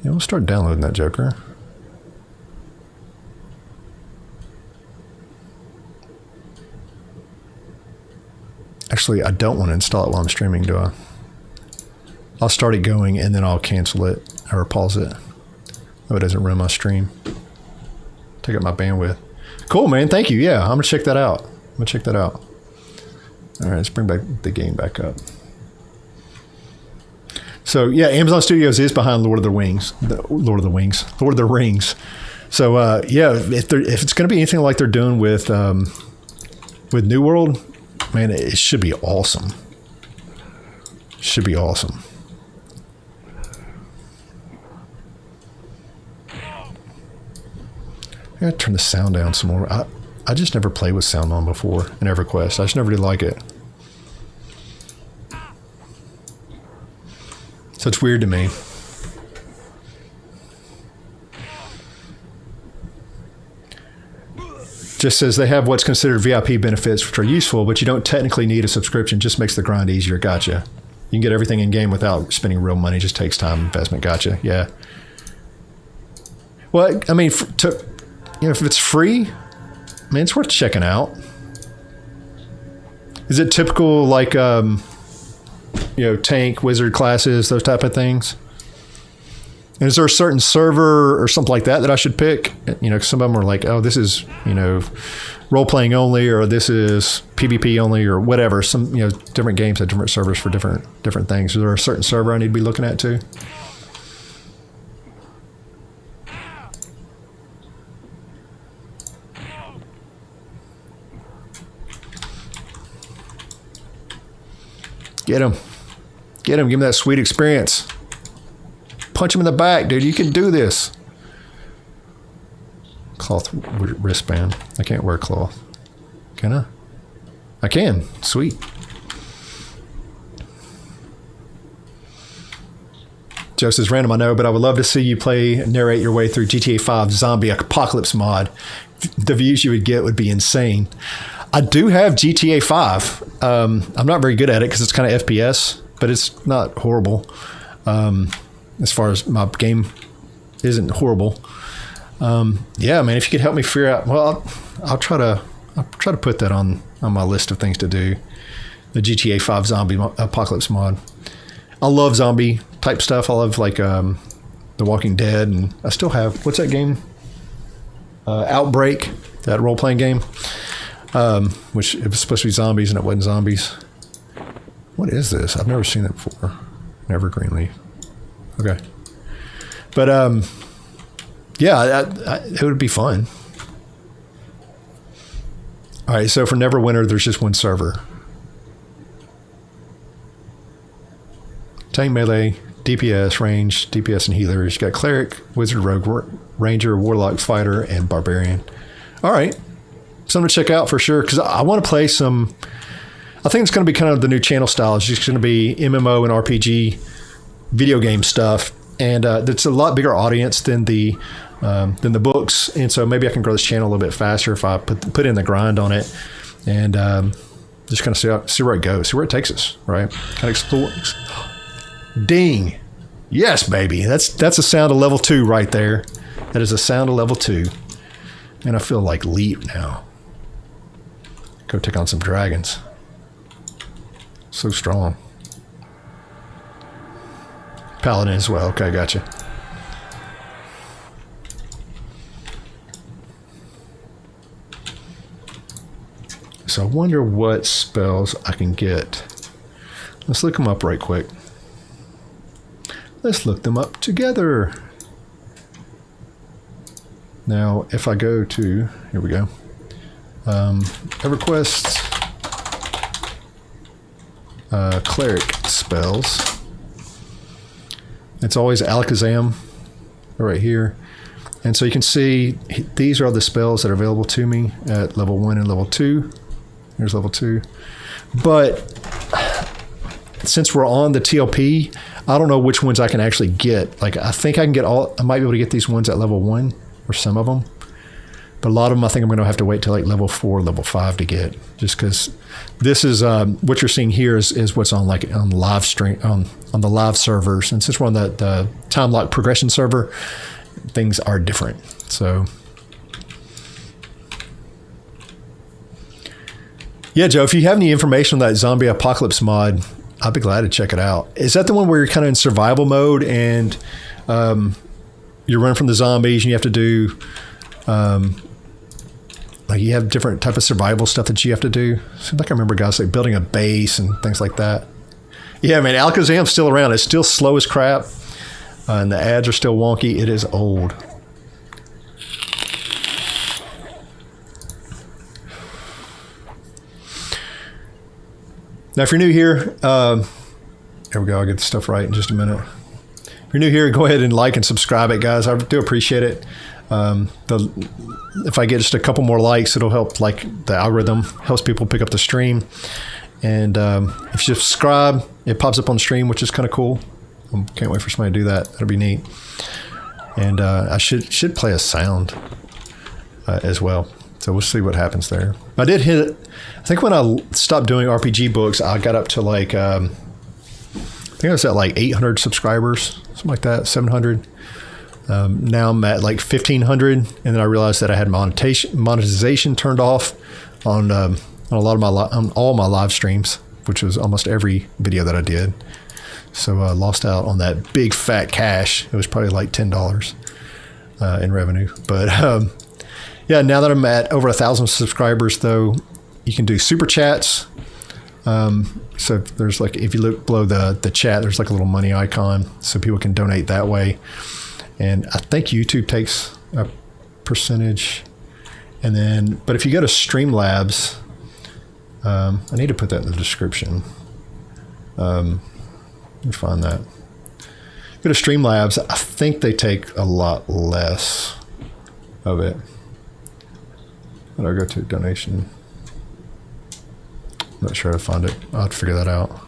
Yeah, we'll start downloading that joker. Actually, I don't want to install it while I'm streaming, do I? I'll start it going and then I'll cancel it or pause it. Oh, it doesn't run my stream. Take up my bandwidth. Cool, man. Thank you. Yeah, I'm going to check that out. All right, let's bring back the game back up. So, yeah, Amazon Studios is behind Lord of the Rings. So, yeah, if it's going to be anything like they're doing with New World, man, it should be awesome. Should be awesome. I gotta turn the sound down some more. I just never played with sound on before in EverQuest. I just never did like it. So it's weird to me. Just says they have what's considered VIP benefits, which are useful, but you don't technically need a subscription. Just makes the grind easier. Gotcha. You can get everything in game without spending real money. Just takes time investment. Gotcha. Yeah. Well, I mean, if it's free, man, it's worth checking out. Is it typical like, tank, wizard classes, those type of things? And is there a certain server or something like that I should pick? Some of them are like, oh, this is, role-playing only, or this is PvP only, or whatever. Some, different games have different servers for different things. Is there a certain server I need to be looking at too? Get him. Give him that sweet experience. Punch him in the back, dude. You can do this. Cloth wristband. I can't wear cloth. Can I? I can. Sweet. Joe says, random, I know, but I would love to see you narrate your way through GTA 5 Zombie Apocalypse mod. The views you would get would be insane. I do have GTA 5. I'm not very good at it because it's kind of FPS, but it's not horrible. As far as my game isn't horrible. Yeah, man, if you could help me figure out, well, I'll try to put that on my list of things to do. The GTA 5 Zombie Apocalypse mod. I love zombie type stuff. I love like The Walking Dead, and I still have, what's that game? Outbreak, that role-playing game. Which it was supposed to be zombies and it wasn't zombies. What is this? I've never seen that before. Never green leaf. Okay. But, yeah, it would be fun. All right, so for Neverwinter, there's just one server. Tank, melee, DPS, range, DPS, and healers. You got cleric, wizard, rogue, ranger, warlock, fighter, and barbarian. All right. Something to check out for sure, because I want to play some. I think it's going to be kind of the new channel style. It's just going to be MMO and RPG video game stuff, and it's a lot bigger audience than the books, and so maybe I can grow this channel a little bit faster if I put in the grind on it, and just kind of see where it goes, see where it takes us, right? Kind of explore. Ding, yes, baby. That's a sound of level 2 right there. That is a sound of level 2, and I feel like leap now. Go take on some dragons. So strong. Paladin as well. Okay, gotcha. So I wonder what spells I can get. Let's look them up right quick. Let's look them up together. Now, if I go to, here we go. Everquest cleric spells. It's always Alakazam right here. And so you can see these are the spells that are available to me at level 1 and level 2. Here's level 2. But since we're on the TLP, I don't know which ones I can actually get. Like, I think I can get I might be able to get these ones at level 1, or some of them. But a lot of them, I think I'm going to have to wait till like level 4, level 5 to get, just because this is what you're seeing here is what's on like on live stream on the live servers. And since we're on the time lock progression server, things are different. So yeah, Joe, if you have any information on that zombie apocalypse mod, I'd be glad to check it out. Is that the one where you're kind of in survival mode and you're running from the zombies and you have to do like you have different type of survival stuff that you have to do? Seems like I remember guys like building a base and things like that. Yeah, man, Alakazam's still around. It's still slow as crap. And the ads are still wonky. It is old. Now, if you're new here, here we go. I'll get the stuff right in just a minute. If you're new here, go ahead and like and subscribe it, guys. I do appreciate it. If I get just a couple more likes, it'll help, like the algorithm helps people pick up the stream. And if you subscribe, it pops up on the stream, which is kind of cool. Can't wait for somebody to do that. That'll be neat. And I should play a sound as well. So we'll see what happens there. I did hit, I think when I stopped doing RPG books, I got up to like, I think I was at like 800 subscribers, something like that, 700. Now I'm at like 1,500, and then I realized that I had monetization turned off on a lot of on all my live streams, which was almost every video that I did. So I lost out on that big fat cash. It was probably like $10 in revenue. But yeah, now that I'm at over 1,000 subscribers, though, you can do super chats. So there's like, if you look below the chat, there's like a little money icon, so people can donate that way. And I think YouTube takes a percentage. And then, but if you go to Streamlabs, I need to put that in the description. Let me find that. Go to Streamlabs. I think they take a lot less of it. And I'll go to donation. I'm not sure how to find it. I'll have to figure that out.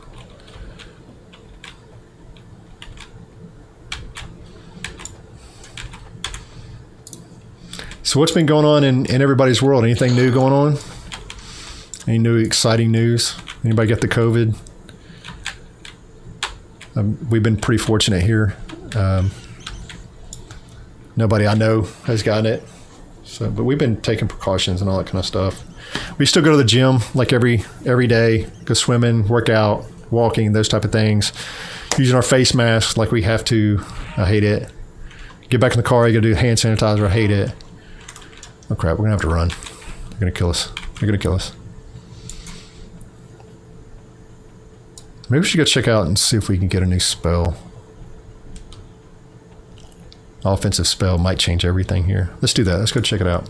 So what's been going on in everybody's world? Anything new going on? Any new exciting news? Anybody get the COVID? We've been pretty fortunate here. Nobody I know has gotten it. So, but we've been taking precautions and all that kind of stuff. We still go to the gym like every day, go swimming, work out, walking, those type of things. Using our face masks like we have to. I hate it. Get back in the car, you gotta do hand sanitizer. I hate it. Oh crap, we're gonna have to run. They're gonna kill us. They're gonna kill us. Maybe we should go check out and see if we can get a new spell. Offensive spell might change everything here. Let's do that. Let's go check it out.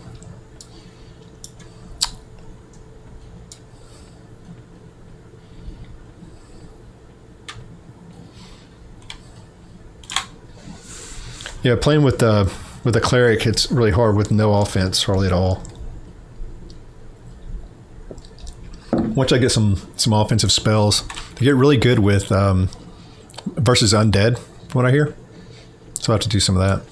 Yeah, playing with the cleric, it's really hard with no offense hardly at all. Once I get some offensive spells, they get really good with versus undead, from what I hear. So I have to do some of that.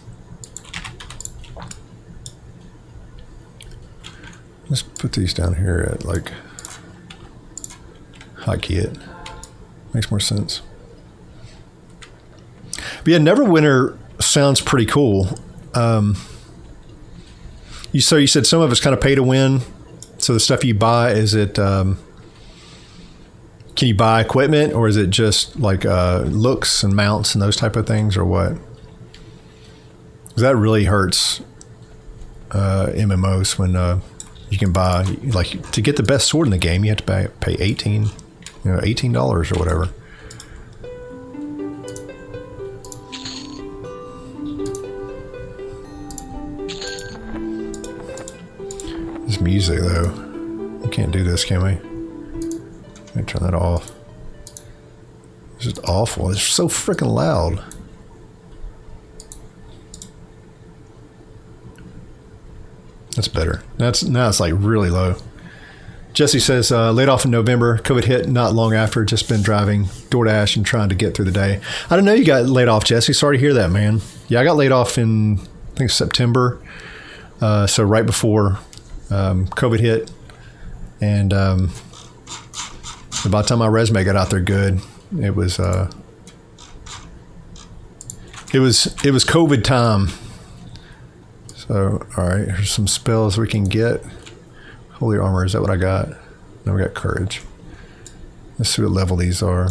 Let's put these down here at like hotkey it. Makes more sense. But yeah, Neverwinter sounds pretty cool. You said some of it's kind of pay to win. So the stuff you buy, is it can you buy equipment, or is it just like looks and mounts and those type of things, or what? Because that really hurts MMOs when you can buy, like, to get the best sword in the game, you have to pay $18 or whatever. This music, though, we can't do this, can we? Let me turn that off. It's just awful. It's so freaking loud. That's better. Now it's like really low. Jesse says, laid off in November. COVID hit not long after. Just been driving DoorDash and trying to get through the day. I didn't know you got laid off, Jesse. Sorry to hear that, man. Yeah, I got laid off in, I think, September. So right before COVID hit. And by the time my resume got out there good, it was COVID time. So, all right, here's some spells we can get. Holy Armor, is that what I got? No, we got Courage. Let's see what level these are.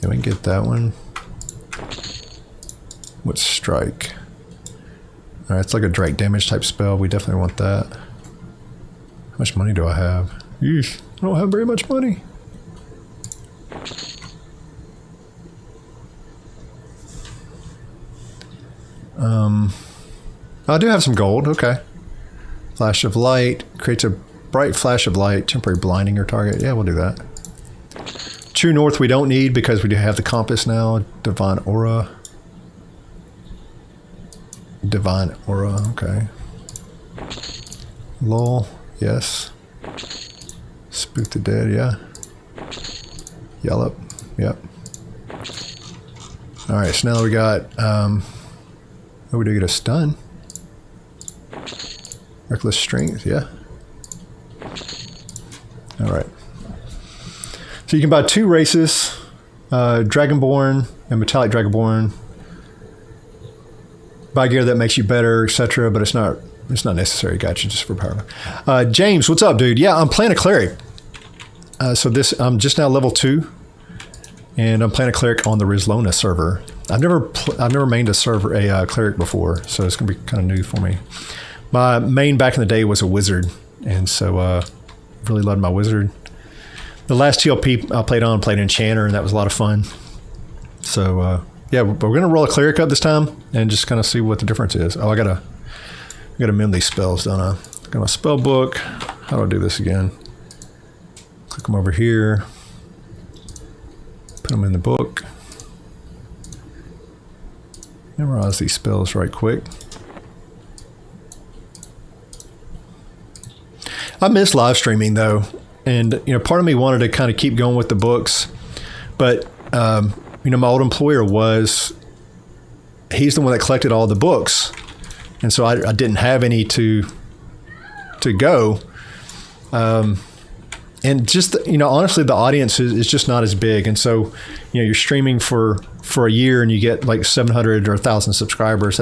Yeah, we can get that one. What's Strike? All right, it's like a Drake damage type spell. We definitely want that. How much money do I have? Yeesh, I don't have very much money. I do have some gold. Okay. Flash of light creates a bright flash of light, temporary blinding your target. Yeah, we'll do that. True North we don't need because we do have the compass now. Divine Aura. Divine Aura. Okay. Lull. Yes. Spook the Dead. Yeah. Yellow. Yep. All right. So now we got. Oh, we do get a stun. Reckless Strength, yeah. All right. So you can buy 2 races, Dragonborn and Metallic Dragonborn. Buy gear that makes you better, etc. But it's not necessary. Got you just for power. James, what's up, dude? Yeah, I'm playing a cleric. So I'm just now level 2, and I'm playing a cleric on the Rizlona server. I've never mained a cleric before, so it's gonna be kind of new for me. My main back in the day was a wizard, and so really loved my wizard. The last TLP I played Enchanter, and that was a lot of fun. So yeah, but we're gonna roll a cleric up this time and just kind of see what the difference is. Oh, I gotta mem these spells, don't I? Got my spell book. How do I do this again? Click them over here. Put them in the book. Memorize these spells right quick. I miss live streaming though, and part of me wanted to kind of keep going with the books, but my old employer he's the one that collected all the books, and so I didn't have any to go, and just honestly the audience is just not as big, and so you're streaming for a year and you get like 700 or 1,000 subscribers.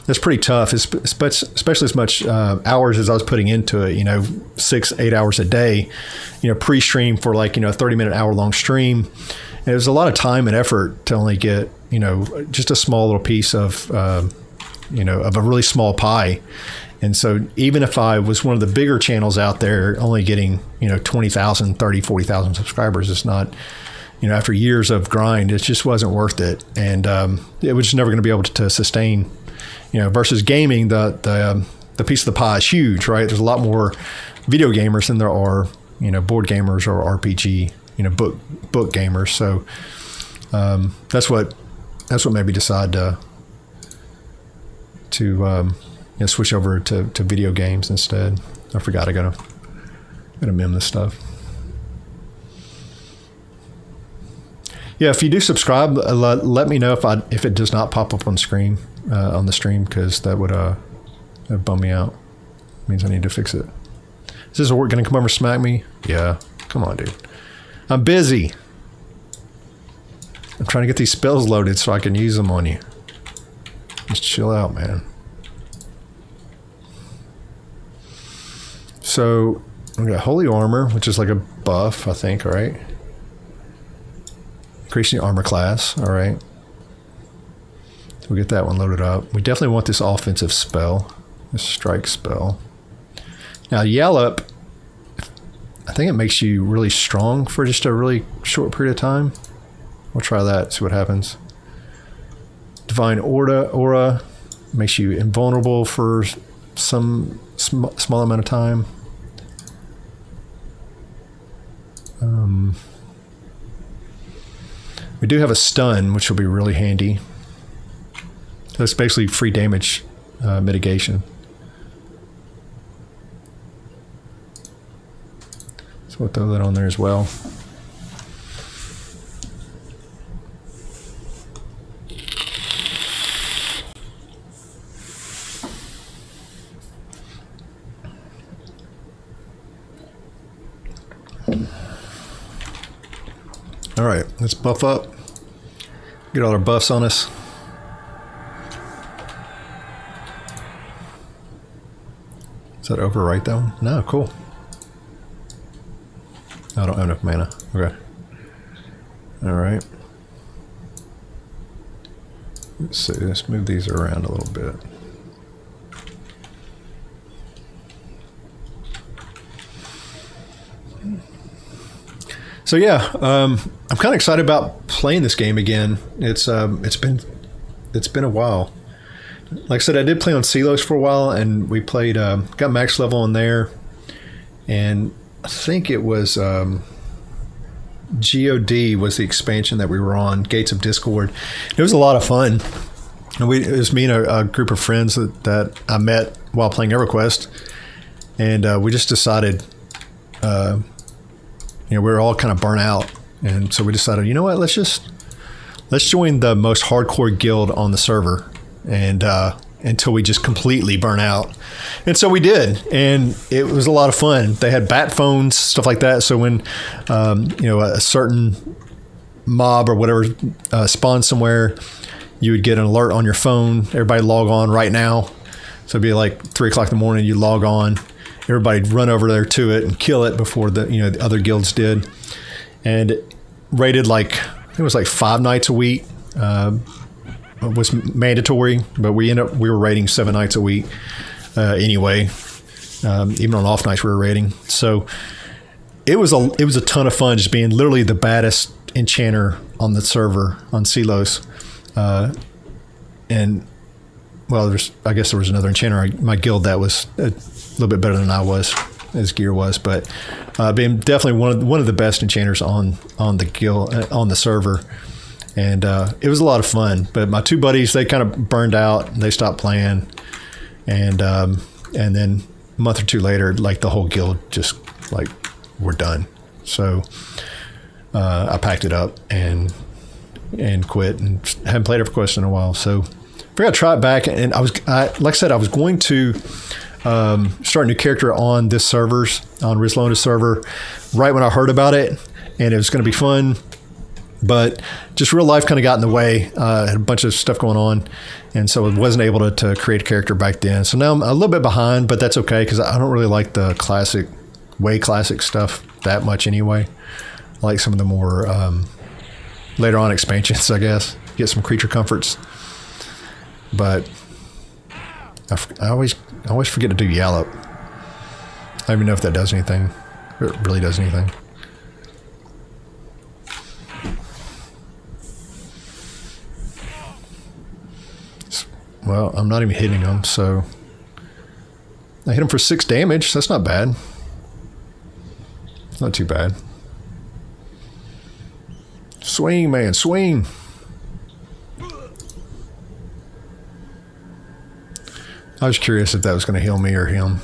That's pretty tough, especially as much hours as I was putting into it, 6-8 hours a day, pre-stream for like, a 30-minute, hour-long stream. And it was a lot of time and effort to only get, just a small little piece of, of a really small pie. And so even if I was one of the bigger channels out there only getting, 20,000, 30, 40,000 subscribers, it's not, after years of grind, it just wasn't worth it. And it was just never going to be able to sustain. Versus gaming, the piece of the pie is huge, right? There's a lot more video gamers than there are, board gamers or RPG, book gamers. So that's what made me decide to switch over to video games instead. I forgot I gotta mem this stuff. Yeah, if you do subscribe, let me know if it does not pop up on screen. On the stream, because that would bum me out. It means I need to fix it. Is this orc gonna come over and smack me? Yeah. Come on, dude. I'm busy. I'm trying to get these spells loaded so I can use them on you. Just chill out, man. So we got Holy Armor, which is like a buff, I think, all right? Increasing the armor class, all right. So we'll get that one loaded up. We definitely want this offensive spell, this strike spell. Now, Yell Up, I think it makes you really strong for just a really short period of time. We'll try that, see what happens. Divine Aura makes you invulnerable for some small amount of time. We do have a stun, which will be really handy. That's basically free damage mitigation. So we'll throw that on there as well. All right, let's buff up. Get all our buffs on us. Is that overwrite that one? No, cool. I don't have enough mana. Okay. All right. Let's see. Let's move these around a little bit. So yeah, I'm kind of excited about playing this game again. It's been a while. Like I said, I did play on Celos for a while, and we played got max level on there, and I think it was GOD was the expansion that we were on, Gates of Discord. It was a lot of fun. And it was me and a group of friends that I met while playing Everquest, and we just decided. We were all kind of burnt out, and so we decided, you know what, let's join the most hardcore guild on the server, and until we just completely burn out. And so we did, and it was a lot of fun. They had bat phones, stuff like that. So when a certain mob or whatever spawned somewhere, you would get an alert on your phone. Everybody log on right now. So it'd be like 3 o'clock in the morning. You log on. Everybody'd run over there to it and kill it before the other guilds did. And it rated it was like 5 nights a week. It was mandatory, but we were raiding 7 nights a week anyway. Even on off nights we were raiding. So it was a ton of fun just being literally the baddest enchanter on the server on Celos. And well, I guess there was another enchanter in my guild that was a little bit better than I was, as gear was, but being definitely one of the best enchanters on the guild on the server, and it was a lot of fun. But my 2 buddies, they kind of burned out, and they stopped playing, and then a month or 2 later, like the whole guild just like we're done. So I packed it up and quit, and haven't played Everquest in a while. So I figured I'd try it back, and like I said, I was going to start a new character on this servers, on Rizlona's server, right when I heard about it, and it was going to be fun, but just real life kind of got in the way. I had a bunch of stuff going on, and so I wasn't able to create a character back then. So now I'm a little bit behind, but that's okay, because I don't really like the classic stuff that much anyway. I like some of the more later on expansions, I guess. Get some creature comforts. But I always forget to do Yallop. I don't even know if that does anything. If it really does anything. Well, I'm not even hitting them, so I hit him for 6 damage. That's not bad. It's not too bad. Swing, man, swing. I was curious if that was going to heal me or him.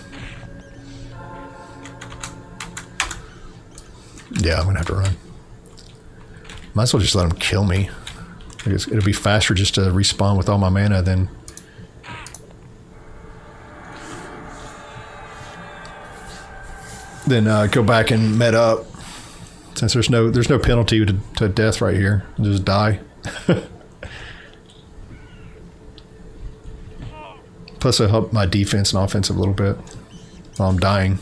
Yeah, I'm going to have to run. Might as well just let him kill me. I guess it'll be faster just to respawn with all my mana than... Then go back and med up. Since there's no penalty to death right here. Just die. Plus, it'll help my defense and offense a little bit while I'm dying.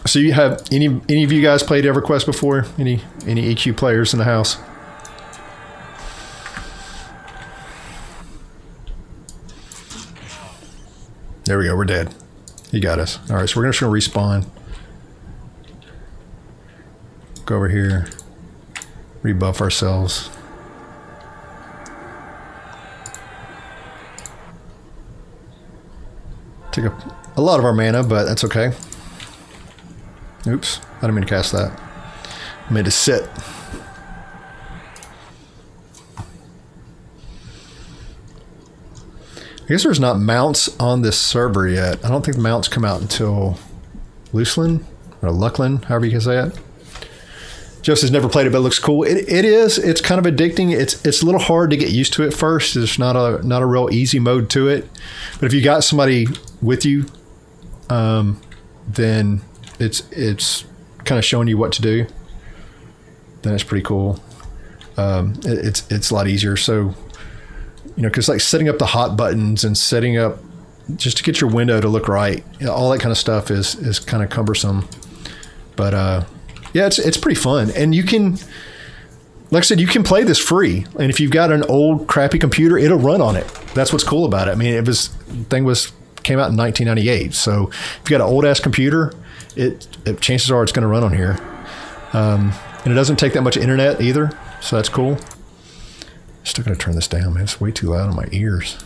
So you have any of you guys played EverQuest before? Any EQ players in the house? There we go. We're dead. He got us. All right, so we're just going to respawn. Go over here. Rebuff ourselves. Take a lot of our mana, but that's okay. Oops, I didn't mean to cast that. I meant to sit. I guess there's not mounts on this server yet. I don't think the mounts come out until Luceland or Luckland, however you can say it. Joseph has never played it, but it looks cool. It is. It's kind of addicting. It's a little hard to get used to at first. There's not a real easy mode to it. But if you got somebody with you, then it's kind of showing you what to do. Then it's pretty cool. It's a lot easier. So, because like setting up the hot buttons and setting up just to get your window to look right, all that kind of stuff is kind of cumbersome. But yeah, it's pretty fun. And you can, like I said, you can play this free. And if you've got an old crappy computer, it'll run on it. That's what's cool about it. I mean, came out in 1998. So if you got an old ass computer, chances are it's going to run on here. And it doesn't take that much internet either. So that's cool. Still going to turn this down, man. It's way too loud on my ears.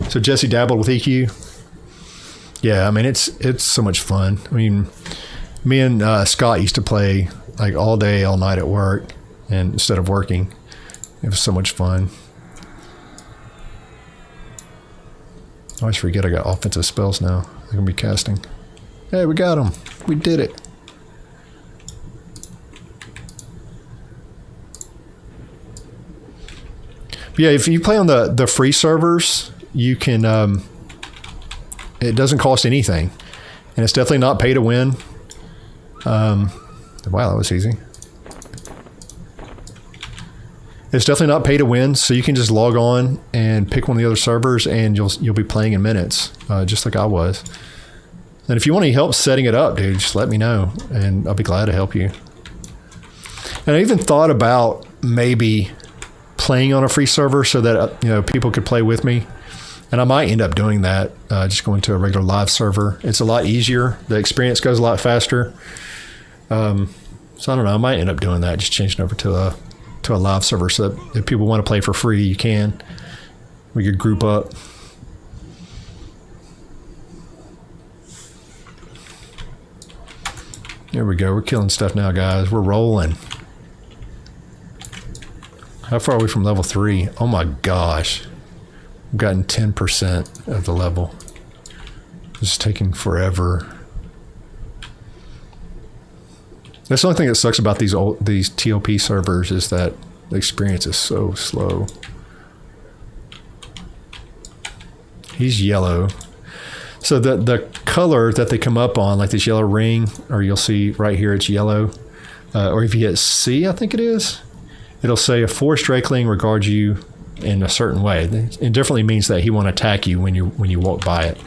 So Jesse dabbled with EQ. Yeah, I mean, it's so much fun. I mean, me and Scott used to play like all day, all night at work, and instead of working, it was so much fun. I always forget I got offensive spells now. I'm going to be casting. Hey, we got them. We did it. But yeah, if you play on the free servers, you can... it doesn't cost anything, and it's definitely not pay to win. Wow, that was easy. It's definitely not pay to win, so you can just log on and pick one of the other servers, and you'll be playing in minutes, just like I was. And if you want any help setting it up, dude, just let me know, and I'll be glad to help you. And I even thought about maybe playing on a free server so that people could play with me. And I might end up doing that, just going to a regular live server. It's a lot easier. The experience goes a lot faster. So I don't know. I might end up doing that, just changing over to a live server so that if people want to play for free, you can. We could group up. There we go. We're killing stuff now, guys. We're rolling. How far are we from level 3? Oh my gosh. I've gotten 10% of the level. It's taking forever. That's the only thing that sucks about these TOP servers is that the experience is so slow. He's yellow. So the color that they come up on, like this yellow ring, or you'll see right here it's yellow. Or if you hit C, I think it is, it'll say a forest drakeling regards you in a certain way. It definitely means that he won't attack you when you walk by it.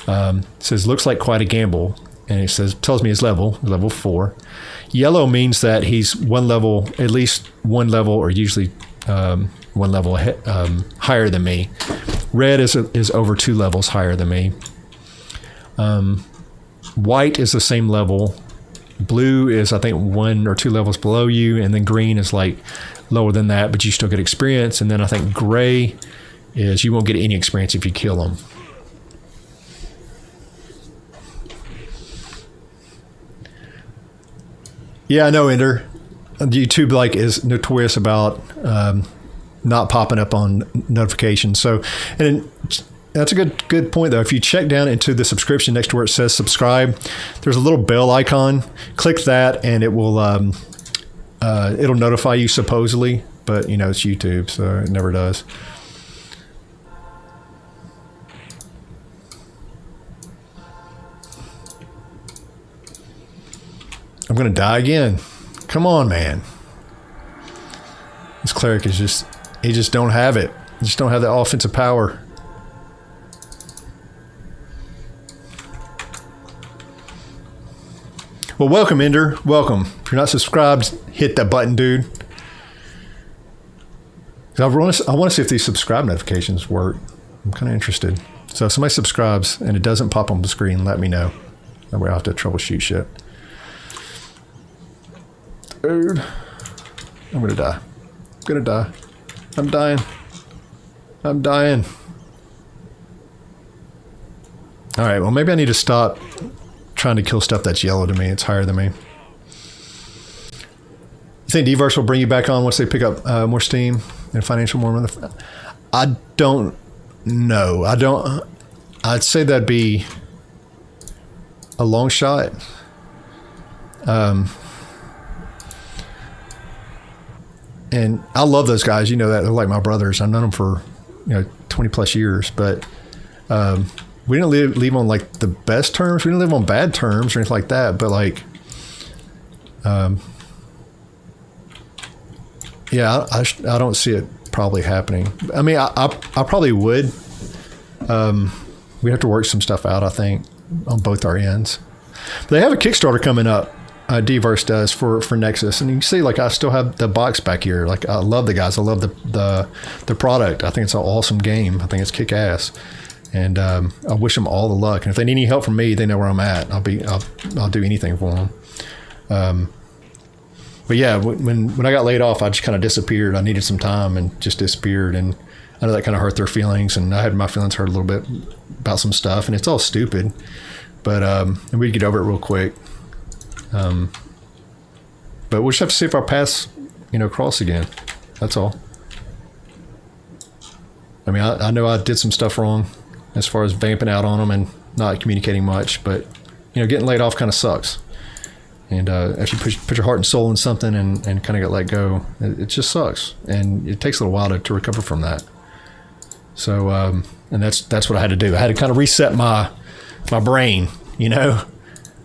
It says looks like quite a gamble, and it tells me his level 4. Yellow means that he's at least one level, or usually one level higher than me. Red is over 2 levels higher than me. White is the same level. Blue is, I think, 1 or 2 levels below you, and then green is like lower than that, but you still get experience. And then I think gray is you won't get any experience if you kill them. Yeah, I know, Ender. YouTube is notorious about not popping up on notifications. So, and that's a good point, though. If you check down into the subscription next to where it says subscribe, there's a little bell icon. Click that, and it will it'll notify you supposedly, but it's YouTube, so it never does. I'm gonna die again. Come on, man. This cleric is he just don't have it. He just don't have the offensive power. Well, welcome, Ender. Welcome. If you're not subscribed, hit that button, dude. I want to see if these subscribe notifications work. I'm kind of interested. So if somebody subscribes and it doesn't pop on the screen, let me know. That way I'll have to troubleshoot shit. Dude. I'm going to die. I'm going to die. I'm dying. I'm dying. All right, well, maybe I need to stop trying to kill stuff that's yellow to me. It's higher than me. think Dverse will bring you back on once they pick up more steam and financial more? I don't know. I'd say that'd be a long shot. And I love those guys. You know that they're like my brothers. I've known them for 20 plus years, but we didn't leave on like the best terms. We didn't live on bad terms or anything like that. But like, yeah, I don't see it probably happening. I mean, I probably would. We have to work some stuff out, I think, on both our ends. But they have a Kickstarter coming up. Dverse does for Nexus, and you can see like I still have the box back here. Like I love the guys. I love the product. I think it's an awesome game. I think it's kick ass, and I wish them all the luck. And if they need any help from me, they know where I'm at. I'll do anything for them. But yeah, when I got laid off, I just kind of disappeared. I needed some time and just disappeared. And I know that kind of hurt their feelings, and I had my feelings hurt a little bit about some stuff, and it's all stupid. But and we'd get over it real quick. But we'll just have to see if our paths, cross again. That's all. I mean, I know I did some stuff wrong as far as vamping out on them and not communicating much, but getting laid off kind of sucks. And if you put your heart and soul in something and kind of get let go, it just sucks. And it takes a little while to recover from that. So, and that's what I had to do. I had to kind of reset my brain,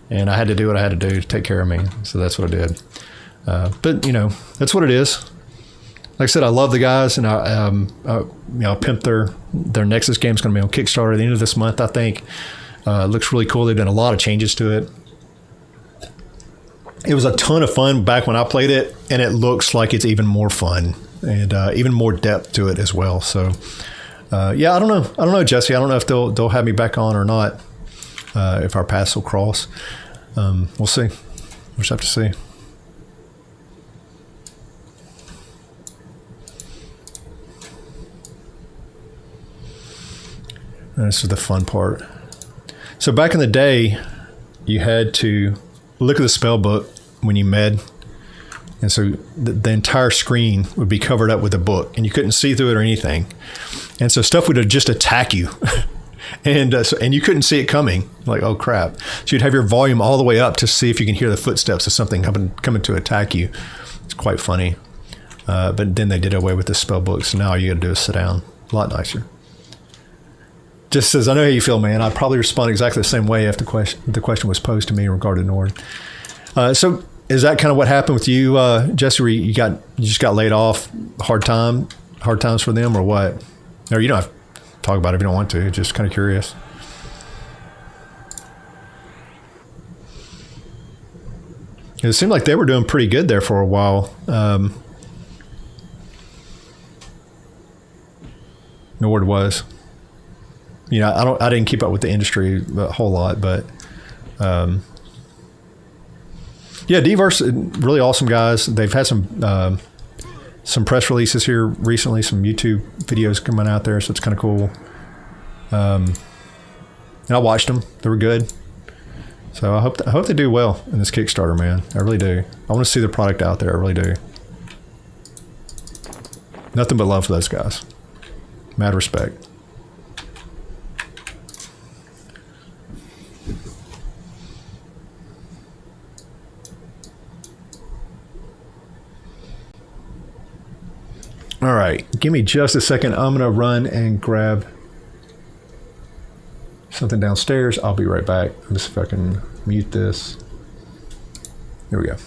and I had to do what I had to do to take care of me. So that's what I did. But that's what it is. Like I said, I love the guys, and I pimp their Nexus game. Is going to be on Kickstarter at the end of this month, I think. It looks really cool. They've done a lot of changes to it. It was a ton of fun back when I played it, and it looks like it's even more fun and even more depth to it as well. So, yeah, I don't know, Jesse. I don't know if they'll have me back on or not. If our paths will cross, we'll see. We'll just have to see. And this is the fun part. So back in the day, you had to look at the spell book when you med. And so the entire screen would be covered up with a book, and you couldn't see through it or anything. And so stuff would just attack you. And you couldn't see it coming. Like, oh, crap. So you'd have your volume all the way up to see if you can hear the footsteps of something coming to attack you. It's quite funny. But then they did away with the spell book, so now all you got to do is sit down. A lot nicer. Just says, I know how you feel, man. I'd probably respond exactly the same way if the question was posed to me regarding Nord. So is that kind of what happened with you, Jesse? Where you just got laid off? Hard times for them, or what? Or you don't have to talk about it if you don't want to. Just kind of curious. It seemed like they were doing pretty good there for a while. Nord was. I didn't keep up with the industry a whole lot, but yeah, Dverse, really awesome guys. They've had some press releases here recently, some YouTube videos coming out there, so it's kind of cool. And I watched them; they were good. So I hope they do well in this Kickstarter, man. I really do. I want to see the product out there. I really do. Nothing but love for those guys. Mad respect. All right, give me just a second. I'm going to run and grab something downstairs. I'll be right back. Let me see if I can mute this. Here we go.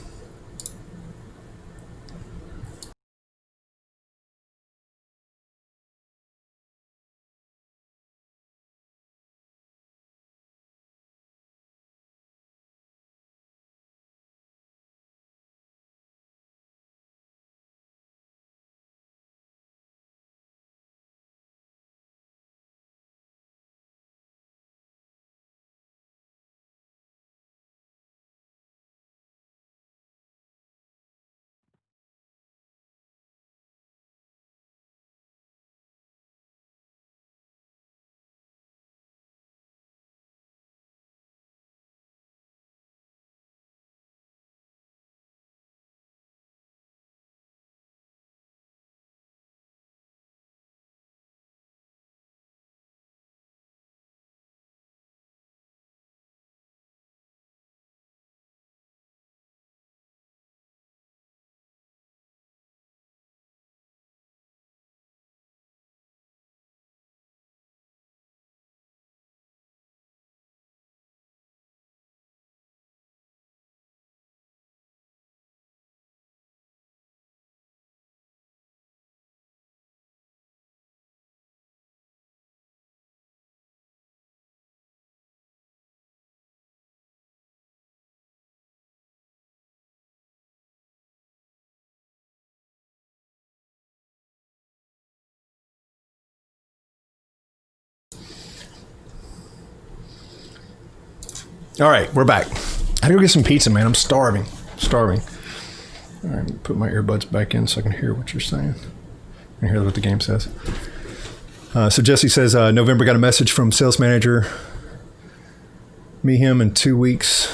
All right, we're back. I gotta go get some pizza, man. I'm starving. Starving. All right, put my earbuds back in so I can hear what you're saying. I can hear what the game says. So Jesse says, November got a message from sales manager. Me and him in 2 weeks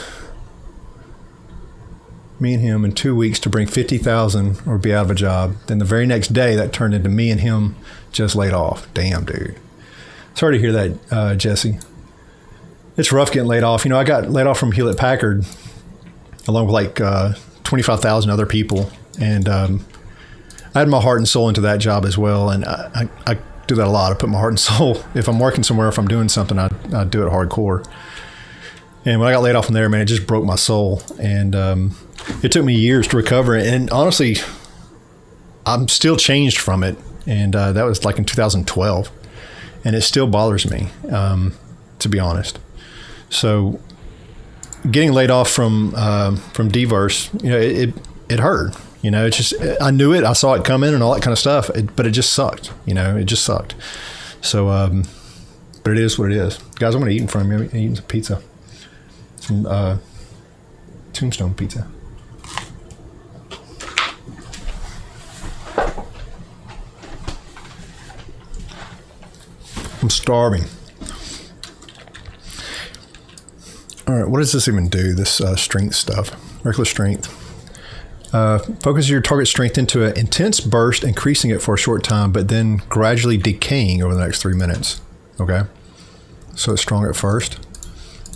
to bring 50,000 or be out of a job. Then the very next day, that turned into me and him just laid off. Damn, dude. Sorry to hear that, Jesse. It's rough getting laid off. You know, I got laid off from Hewlett Packard along with like 25,000 other people. And I had my heart and soul into that job as well. And I do that a lot. I put my heart and soul. If I'm working somewhere, if I'm doing something, I do it hardcore. And when I got laid off from there, man, it just broke my soul. And it took me years to recover. And honestly, I'm still changed from it. And that was like in 2012. And it still bothers me, to be honest. So getting laid off from D-Verse, you know, it hurt. You know, it's just, I knew it. I saw it coming and all that kind of stuff. But it just sucked. You know, it just sucked. So, but it is what it is. Guys, I'm going to eat in front of me. I'm eating some pizza. Some Tombstone pizza. I'm starving. All right, what does this even do, this strength stuff? Regular strength. Focus your target strength into an intense burst, increasing it for a short time, but then gradually decaying over the next 3 minutes. Okay? So it's strong at first.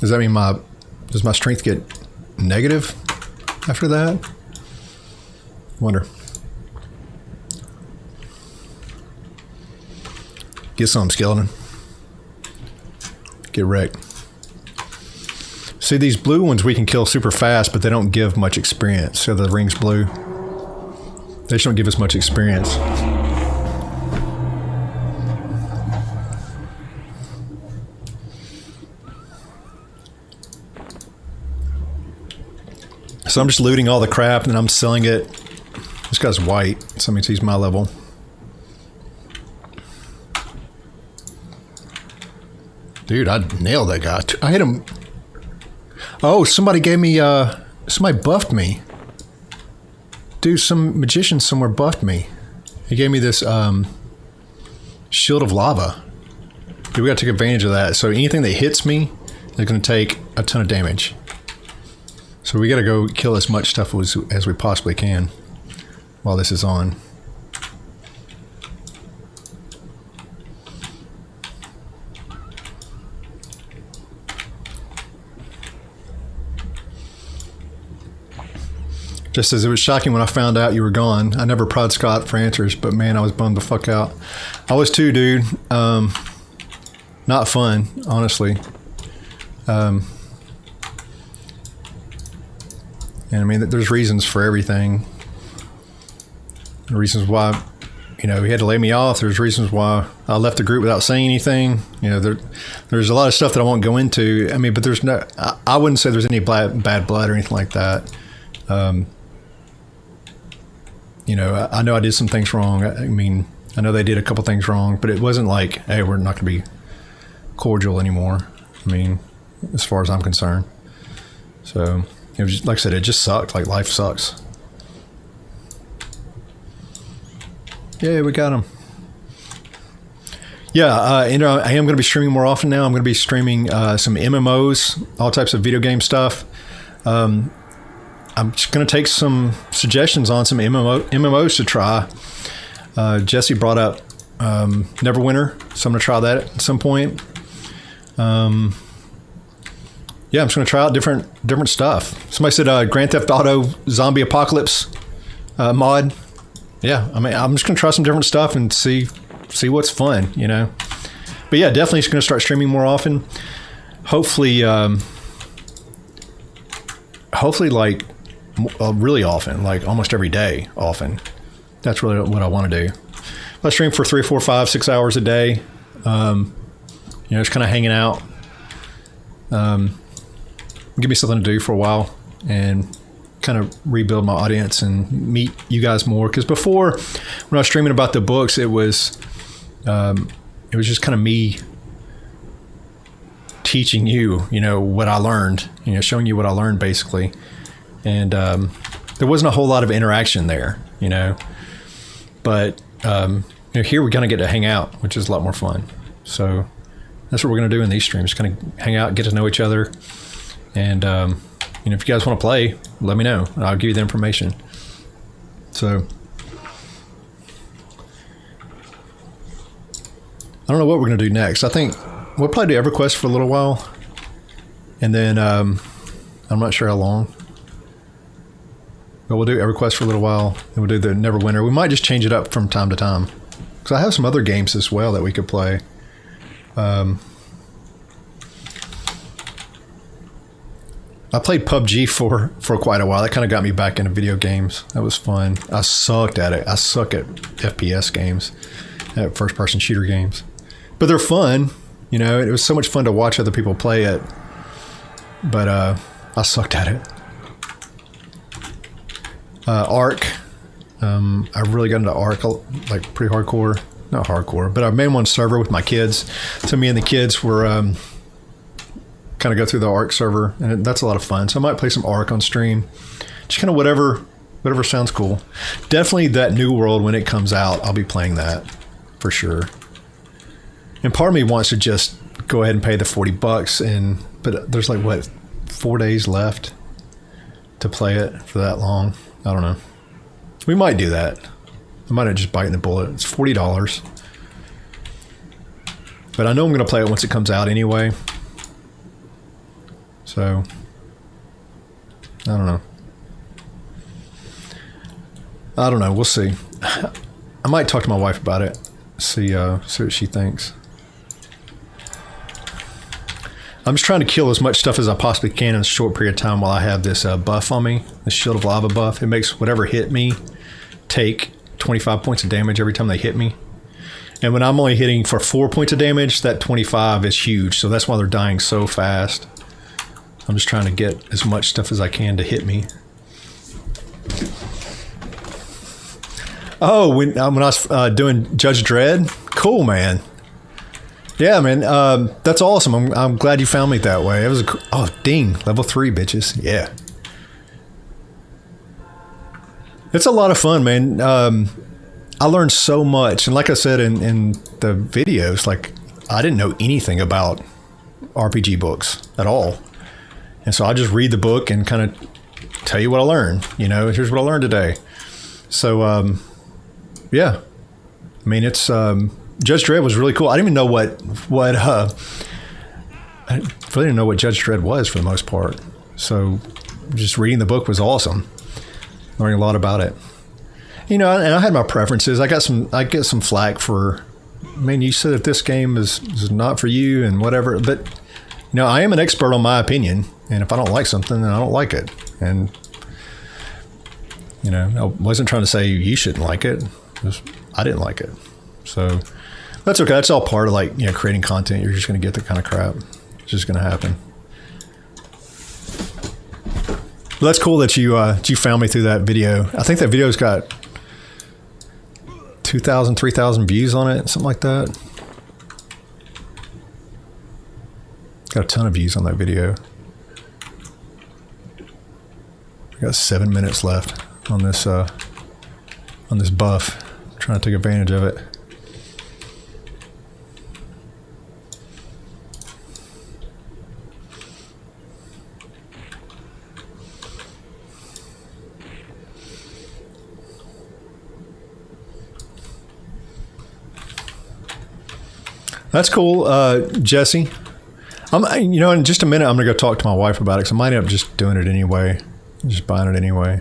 Does that mean does my strength get negative after that? Wonder. Get some, skeleton. Get wrecked. See, these blue ones we can kill super fast, but they don't give much experience. So the ring's blue. They just don't give us much experience. So I'm just looting all the crap and then I'm selling it. This guy's white, so that means he's my level. Dude, I nailed that guy. I hit him. Oh, somebody gave me, somebody buffed me. Dude, some magician somewhere buffed me. He gave me this shield of lava. Dude, we gotta take advantage of that. So anything that hits me is gonna take a ton of damage. So we gotta go kill as much stuff as we possibly can while this is on. Just as it was shocking when I found out you were gone. I never prod Scott for answers, but man, I was bummed the fuck out. I was too, dude. Not fun, honestly. And I mean, there's reasons for everything. Reasons why, you know, he had to lay me off. There's reasons why I left the group without saying anything. You know, there's a lot of stuff that I won't go into. I mean, but there's no, I wouldn't say there's any bad blood or anything like that. You know, I know I did some things wrong. I mean, I know they did a couple things wrong, but it wasn't like, hey, we're not going to be cordial anymore. I mean, as far as I'm concerned. So, it was just, like I said, it just sucked. Like, life sucks. Yeah, we got him. Yeah, you know, I am going to be streaming more often now. I'm going to be streaming some MMOs, all types of video game stuff. I'm just going to take some suggestions on some MMOs to try. Jesse brought up Neverwinter, so I'm going to try that at some point. Yeah, I'm just going to try out different stuff. Somebody said Grand Theft Auto Zombie Apocalypse mod. Yeah, I mean, I'm just going to try some different stuff and see what's fun, you know. But yeah, definitely just going to start streaming more often. Hopefully like really often, like almost every day often. That's really what I want to do. I stream for 3, 4, 5, 6 hours a day. You know, just kind of hanging out. Give me something to do for a while and kind of rebuild my audience and meet you guys more. Because before, when I was streaming about the books, it was just kind of me teaching you, what I learned, showing you what I learned basically. And there wasn't a whole lot of interaction there, but here we kind of get to hang out, which is a lot more fun. So that's what we're going to do in these streams, kind of hang out, get to know each other. And, if you guys want to play, let me know. I'll give you the information. So I don't know what we're going to do next. I think we'll probably do EverQuest for a little while. And then I'm not sure how long. But we'll do EverQuest for a little while. And we'll do the Neverwinter. We might just change it up from time to time. Because I have some other games as well that we could play. I played PUBG for quite a while. That kind of got me back into video games. That was fun. I sucked at it. I suck at FPS games, at first-person shooter games. But they're fun. It was so much fun to watch other people play it. But I sucked at it. Ark. I really got into Ark, like pretty hardcore. Not hardcore, but I made one server with my kids. So me and the kids were kind of go through the Ark server, and that's a lot of fun. So I might play some Ark on stream. Just kind of whatever sounds cool. Definitely that New World, when it comes out, I'll be playing that for sure. And part of me wants to just go ahead and pay the $40, but there's like 4 days left to play it for that long. I don't know. We might do that. I might have just biting the bullet. It's $40. But I know I'm going to play it once it comes out anyway. So, I don't know. We'll see. I might talk to my wife about it. See what she thinks. I'm just trying to kill as much stuff as I possibly can in a short period of time while I have this buff on me, the Shield of Lava buff. It makes whatever hit me take 25 points of damage every time they hit me. And when I'm only hitting for 4 points of damage, that 25 is huge. So that's why they're dying so fast. I'm just trying to get as much stuff as I can to hit me. Oh, when I was doing Judge Dredd, cool, man. Yeah, man, that's awesome. I'm glad you found me that way. It was ding, level 3, bitches. Yeah, it's a lot of fun, man. I learned so much, and like I said in the videos, like I didn't know anything about RPG books at all, and so I just read the book and kind of tell you what I learned. Here's what I learned today. So, yeah, I mean, it's. Judge Dredd was really cool. I didn't even know I really didn't know what Judge Dredd was for the most part. So just reading the book was awesome. Learning a lot about it. And I had my preferences. I get some flack for, man, you said that this game is not for you and whatever. But, I am an expert on my opinion. And if I don't like something, then I don't like it. And, I wasn't trying to say you shouldn't like it. I didn't like it. So that's okay. That's all part of creating content. You're just going to get that kind of crap. It's just going to happen. Well, that's cool that you found me through that video. I think that video's got 2,000, 3,000 views on it, something like that. Got a ton of views on that video. I got 7 minutes left on this buff. I'm trying to take advantage of it. That's cool, Jesse. In just a minute, I'm going to go talk to my wife about it, because I might end up just doing it anyway. Just buying it anyway.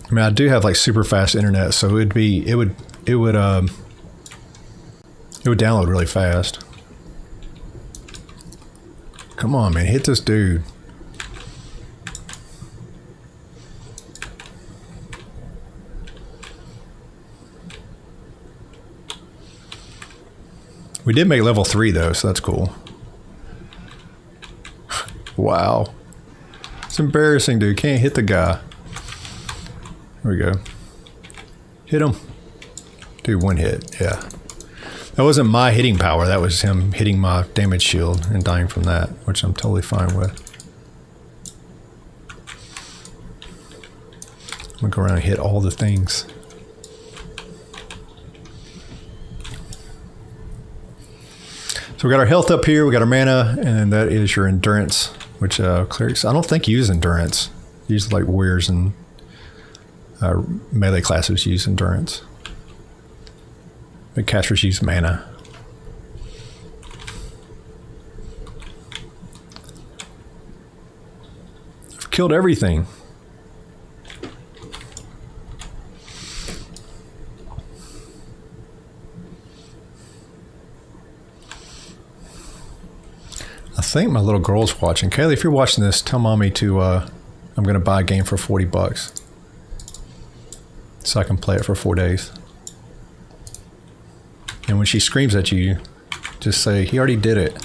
I mean, I do have super fast internet, so it would download really fast. Come on, man, hit this dude. We did make level 3 though, so that's cool. Wow. It's embarrassing, dude. Can't hit the guy. There we go. Hit him. Do one hit, yeah. That wasn't my hitting power. That was him hitting my damage shield and dying from that, which I'm totally fine with. I'm gonna go around and hit all the things. So we got our health up here, we got our mana, and that is your endurance, which clerics, I don't think use endurance. Use like warriors and melee classes use endurance. But casters use mana. I've killed everything. I think my little girl's watching. Kaylee, if you're watching this, tell mommy to, I'm going to buy a game for $40 so I can play it for 4 days. And when she screams at you, just say, he already did it.